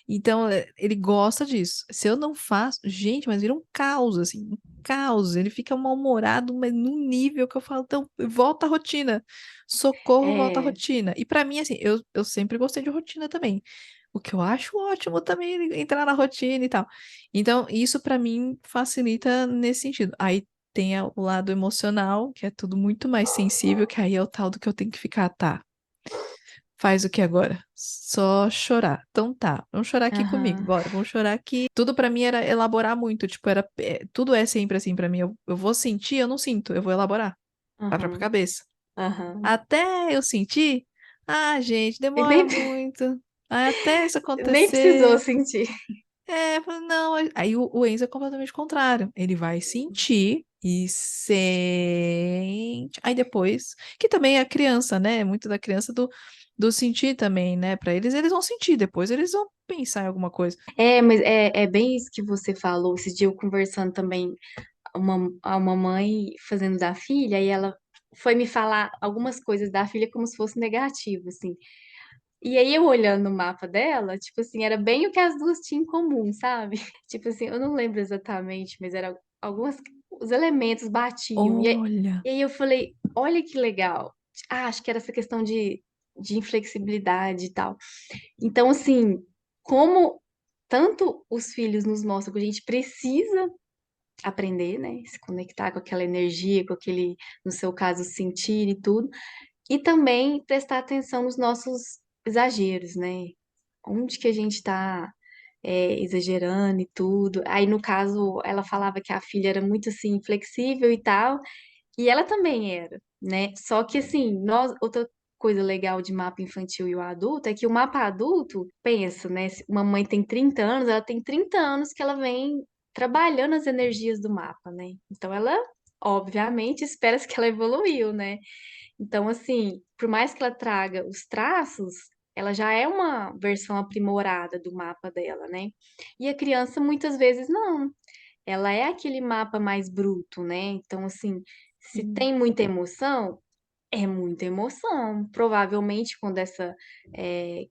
Então, ele gosta disso. Se eu não faço, gente, mas vira um caos, assim, um caos. Ele fica mal-humorado, mas num nível que eu falo, então, volta à rotina. Socorro, volta à É, rotina. E pra mim, assim, eu sempre gostei de rotina também. O que eu acho ótimo também, ele entrar na rotina e tal. Então, isso pra mim facilita nesse sentido. Aí tem o lado emocional, que é tudo muito mais sensível, que aí é o tal do que eu tenho que ficar, tá? Faz o que agora? Só chorar. Então tá, vamos chorar aqui comigo, aham, bora, vamos chorar aqui. Tudo pra mim era elaborar muito, tipo, tudo é sempre assim pra mim. Eu vou sentir, eu não sinto, eu vou elaborar. Vai pra aham, cabeça. aham. Até eu sentir, ah, gente, E demora nem, muito. Até isso nem precisou acontecer. sentir. Não. Aí o Enzo é completamente o contrário. Ele vai sentir e sente. Aí depois, que também é a criança, né? Muito da criança do sentir também, né? Pra eles vão sentir, depois eles vão pensar em alguma coisa. Mas é bem isso que você falou. Esse dia eu conversando também a uma mãe fazendo da filha, e ela foi me falar algumas coisas da filha como se fosse negativo, assim. E aí eu olhando no mapa dela, tipo assim, era bem o que as duas tinham em comum, sabe? Tipo assim, eu não lembro exatamente, mas era algumas, os elementos batiam. Olha, E aí eu falei, olha que legal. Ah, acho que era essa questão de inflexibilidade e tal. Então, assim, como tanto os filhos nos mostram que a gente precisa aprender, né? Se conectar com aquela energia, com aquele, no seu caso, sentir e tudo. E também prestar atenção nos nossos exageros, né? Onde que a gente está exagerando e tudo. Aí, no caso, ela falava que a filha era muito, assim, flexível e tal. E ela também era, né? Só que, assim, coisa legal de mapa infantil e o adulto é que o mapa adulto, pensa, né? Se uma mãe tem 30 anos, ela tem 30 anos que ela vem trabalhando as energias do mapa, né? Então ela, obviamente, espera-se que ela evoluiu, né? Então, assim, por mais que ela traga os traços, ela já é uma versão aprimorada do mapa dela, né? E a criança muitas vezes não. Ela é aquele mapa mais bruto, né? Então, assim, se Sim. tem muita emoção, é muita emoção. Provavelmente, quando essa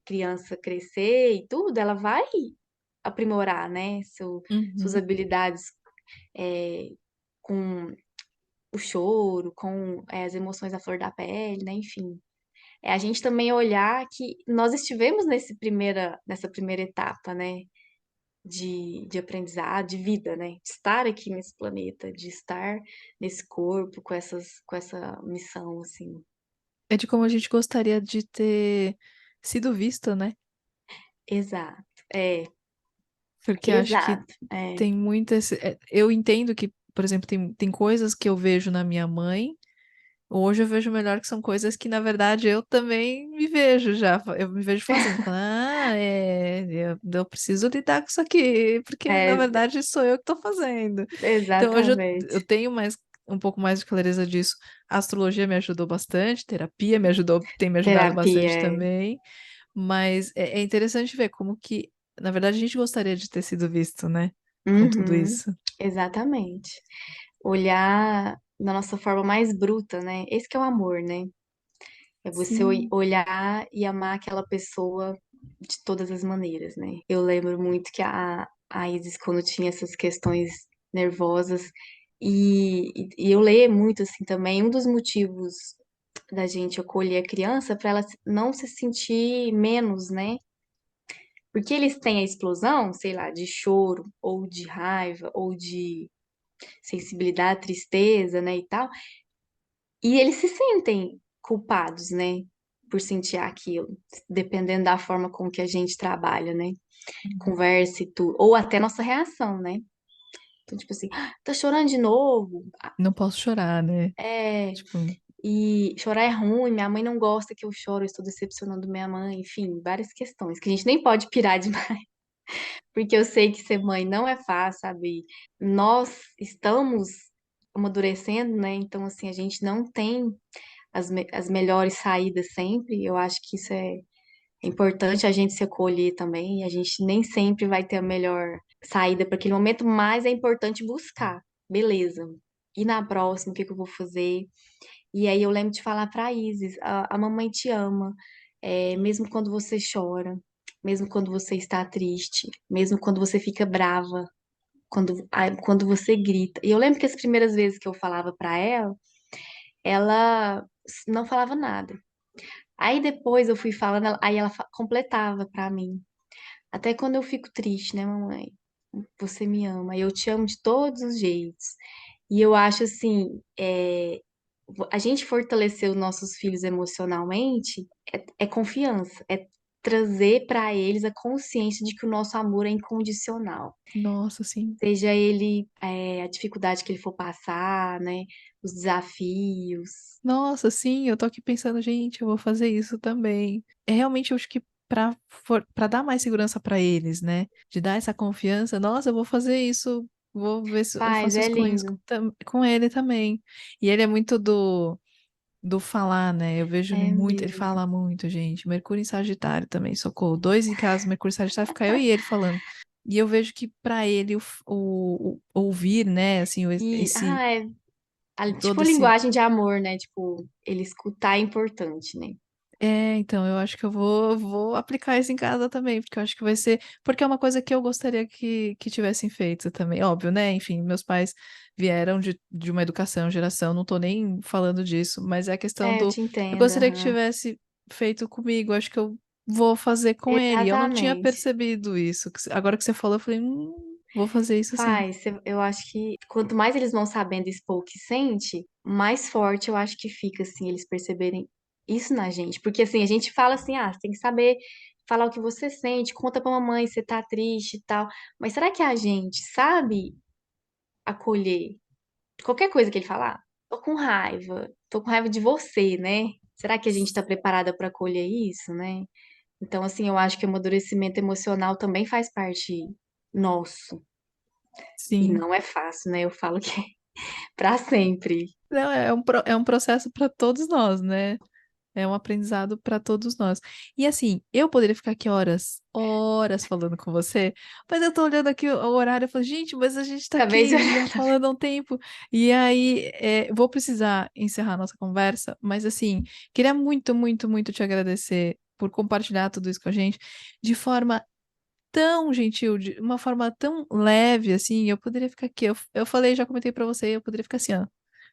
criança crescer e tudo, ela vai aprimorar, né? Suas Uhum. habilidades é, com o choro, com as emoções à flor da pele, né? Enfim. É a gente também olhar que nós estivemos nessa primeira etapa, né? De aprendizado, de vida, né? De estar aqui nesse planeta, de estar nesse corpo com essa missão, assim. É de como a gente gostaria de ter sido visto, né? Exato. É, Porque acho que exato. É, tem muitas. Eu entendo que, por exemplo, tem coisas que eu vejo na minha mãe. Hoje eu vejo melhor que são coisas que, na verdade, eu também me vejo já. Eu me vejo fazendo. Falando, eu preciso lidar com isso aqui, porque, na é, verdade, sou eu que estou fazendo. Então, hoje eu exatamente. tenho um pouco mais de clareza disso. A astrologia me ajudou bastante, terapia me ajudou, tem me ajudado Terapia. bastante também. Mas é interessante ver como que, na verdade, a gente gostaria de ter sido visto, né? Com tudo Uhum, isso. exatamente. Olhar da nossa forma mais bruta, né? Esse que é o amor, né? É você Sim. olhar e amar aquela pessoa de todas as maneiras, né? Eu lembro muito que a Isis, quando tinha essas questões nervosas, e eu leio muito assim também, um dos motivos da gente acolher a criança para ela não se sentir menos, né? Porque eles têm a explosão, sei lá, de choro, ou de raiva, ou de sensibilidade, tristeza, né, e tal. E eles se sentem culpados, né, por sentir aquilo, dependendo da forma com que a gente trabalha, né, conversa e tudo, ou até nossa reação, né. Então, tipo assim, "Ah, tá chorando de novo? Não posso chorar, né? É, Tipo, e chorar é ruim, minha mãe não gosta que eu choro, eu estou decepcionando minha mãe", enfim, várias questões que a gente nem pode pirar demais, porque eu sei que ser mãe não é fácil, sabe? Nós estamos amadurecendo, né? Então, assim, a gente não tem as melhores saídas sempre. Eu acho que isso é importante a gente se acolher também. A gente nem sempre vai ter a melhor saída para aquele momento, mas é importante buscar. Beleza. E na próxima, o que que eu vou fazer? E aí eu lembro de falar para Isis, a mamãe te ama, mesmo quando você chora, mesmo quando você está triste, mesmo quando você fica brava, quando você grita. E eu lembro que as primeiras vezes que eu falava para ela, ela não falava nada. Aí depois eu fui falando, aí ela completava pra mim. Até quando eu fico triste, né, mamãe? Você me ama. Eu te amo de todos os jeitos. E eu acho assim, a gente fortalecer os nossos filhos emocionalmente é confiança, é trazer pra eles a consciência de que o nosso amor é incondicional. nossa, assim. Seja ele a dificuldade que ele for passar, né? Os desafios. Nossa, sim, eu tô aqui pensando, gente, eu vou fazer isso também. É realmente, eu acho que pra dar mais segurança pra eles, né? De dar essa confiança, nossa, eu vou fazer isso, vou ver se eu Faz, faço é isso com isso lindo. com ele também. E ele é muito do falar, né? Eu vejo ele É muito, ele mesmo. fala muito, gente. Mercúrio em Sagitário também, socorro. Dois em casa, Mercúrio em Sagitário, fica eu e ele falando. E eu vejo que pra ele o ouvir, né, assim, E, esse tipo todo esse linguagem de amor, né? Tipo, ele escutar é importante, né? então, eu acho que eu vou aplicar isso em casa também, porque eu acho que vai ser. Porque é uma coisa que eu gostaria que tivessem feito também. Óbvio, né? Enfim, meus pais vieram de uma educação, geração, não tô nem falando disso, mas é a questão É, eu do. te Eu entendo, gostaria que aham. tivesse feito comigo, acho que eu vou fazer com ele. Eu não tinha Exatamente. percebido isso. Agora que você falou, eu falei, vou fazer isso sim. Eu acho que quanto mais eles vão sabendo expor o que sente, mais forte eu acho que fica, assim, eles perceberem isso na gente. Porque, assim, a gente fala assim, você tem que saber falar o que você sente, conta pra mamãe se você tá triste e tal. Mas será que a gente sabe acolher qualquer coisa que ele falar? Tô com raiva de você, né? será que a gente está preparada para colher isso, né? Então, assim, eu acho que o amadurecimento emocional também faz parte nosso. E Sim. não é fácil, né? Eu falo que é para sempre. Não, é um processo para todos nós, né? É um aprendizado para todos nós. E assim, eu poderia ficar aqui horas, horas falando com você, mas eu tô olhando aqui o horário e falo, gente, mas a gente tá Acabei de aqui olhar. já falando há um tempo. E aí, vou precisar encerrar a nossa conversa, mas assim, queria muito, muito, muito te agradecer por compartilhar tudo isso com a gente de forma tão gentil, de uma forma tão leve, assim. Eu poderia ficar aqui, eu falei, já comentei pra você, eu poderia ficar assim, ó,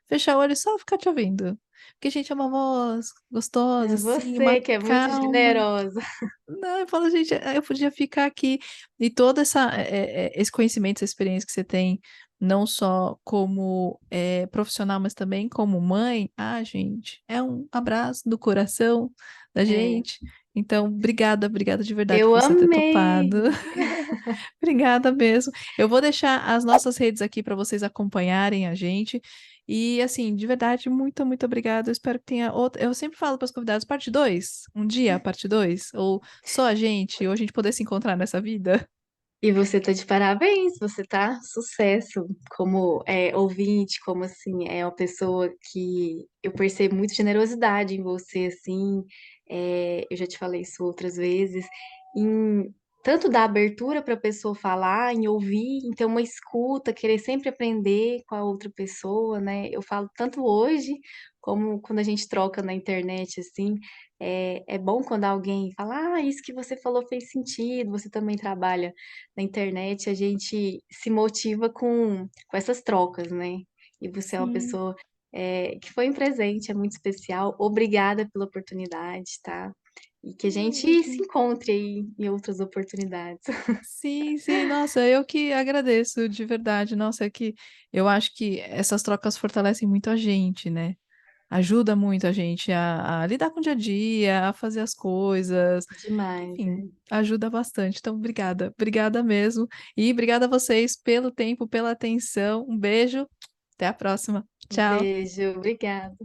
fechar o olho e só ficar te ouvindo. Porque, gente, é uma voz gostosa, É assim, uma você que é muito calma. generosa. Não, eu falo, gente, eu podia ficar aqui. E todo esse conhecimento, essa experiência que você tem, não só como profissional, mas também como mãe, ah, gente, é um abraço do coração da É, gente. Então, obrigada, obrigada de verdade eu por você ter amei. topado. Obrigada mesmo. Eu vou deixar as nossas redes aqui para vocês acompanharem a gente. E assim, de verdade, muito, muito obrigada. Eu espero que tenha outra. Eu sempre falo para os convidados, parte 2 um dia, parte 2 ou só a gente, ou a gente poder se encontrar nessa vida. E você tá de parabéns, você tá sucesso como ouvinte, como assim, é uma pessoa que eu percebo muito generosidade em você, assim, eu já te falei isso outras vezes, em tanto dar abertura para a pessoa falar, em ouvir, em ter uma escuta, querer sempre aprender com a outra pessoa, né? Eu falo tanto hoje como quando a gente troca na internet, assim, é bom quando alguém fala, ah, isso que você falou fez sentido, você também trabalha na internet, a gente se motiva com essas trocas, né? E você é uma Sim, pessoa que foi um presente, é muito especial. Obrigada pela oportunidade, tá? E que a gente se imagina. encontre aí em outras oportunidades. Sim, sim, nossa, eu que agradeço, de verdade. Nossa, é que eu acho que essas trocas fortalecem muito a gente, né? Ajuda muito a gente a lidar com o dia a dia, a fazer as coisas. Demais, Enfim, né? ajuda bastante. Então, obrigada. Obrigada mesmo. E obrigada a vocês pelo tempo, pela atenção. Um beijo. Até a próxima. Tchau. Beijo, obrigada.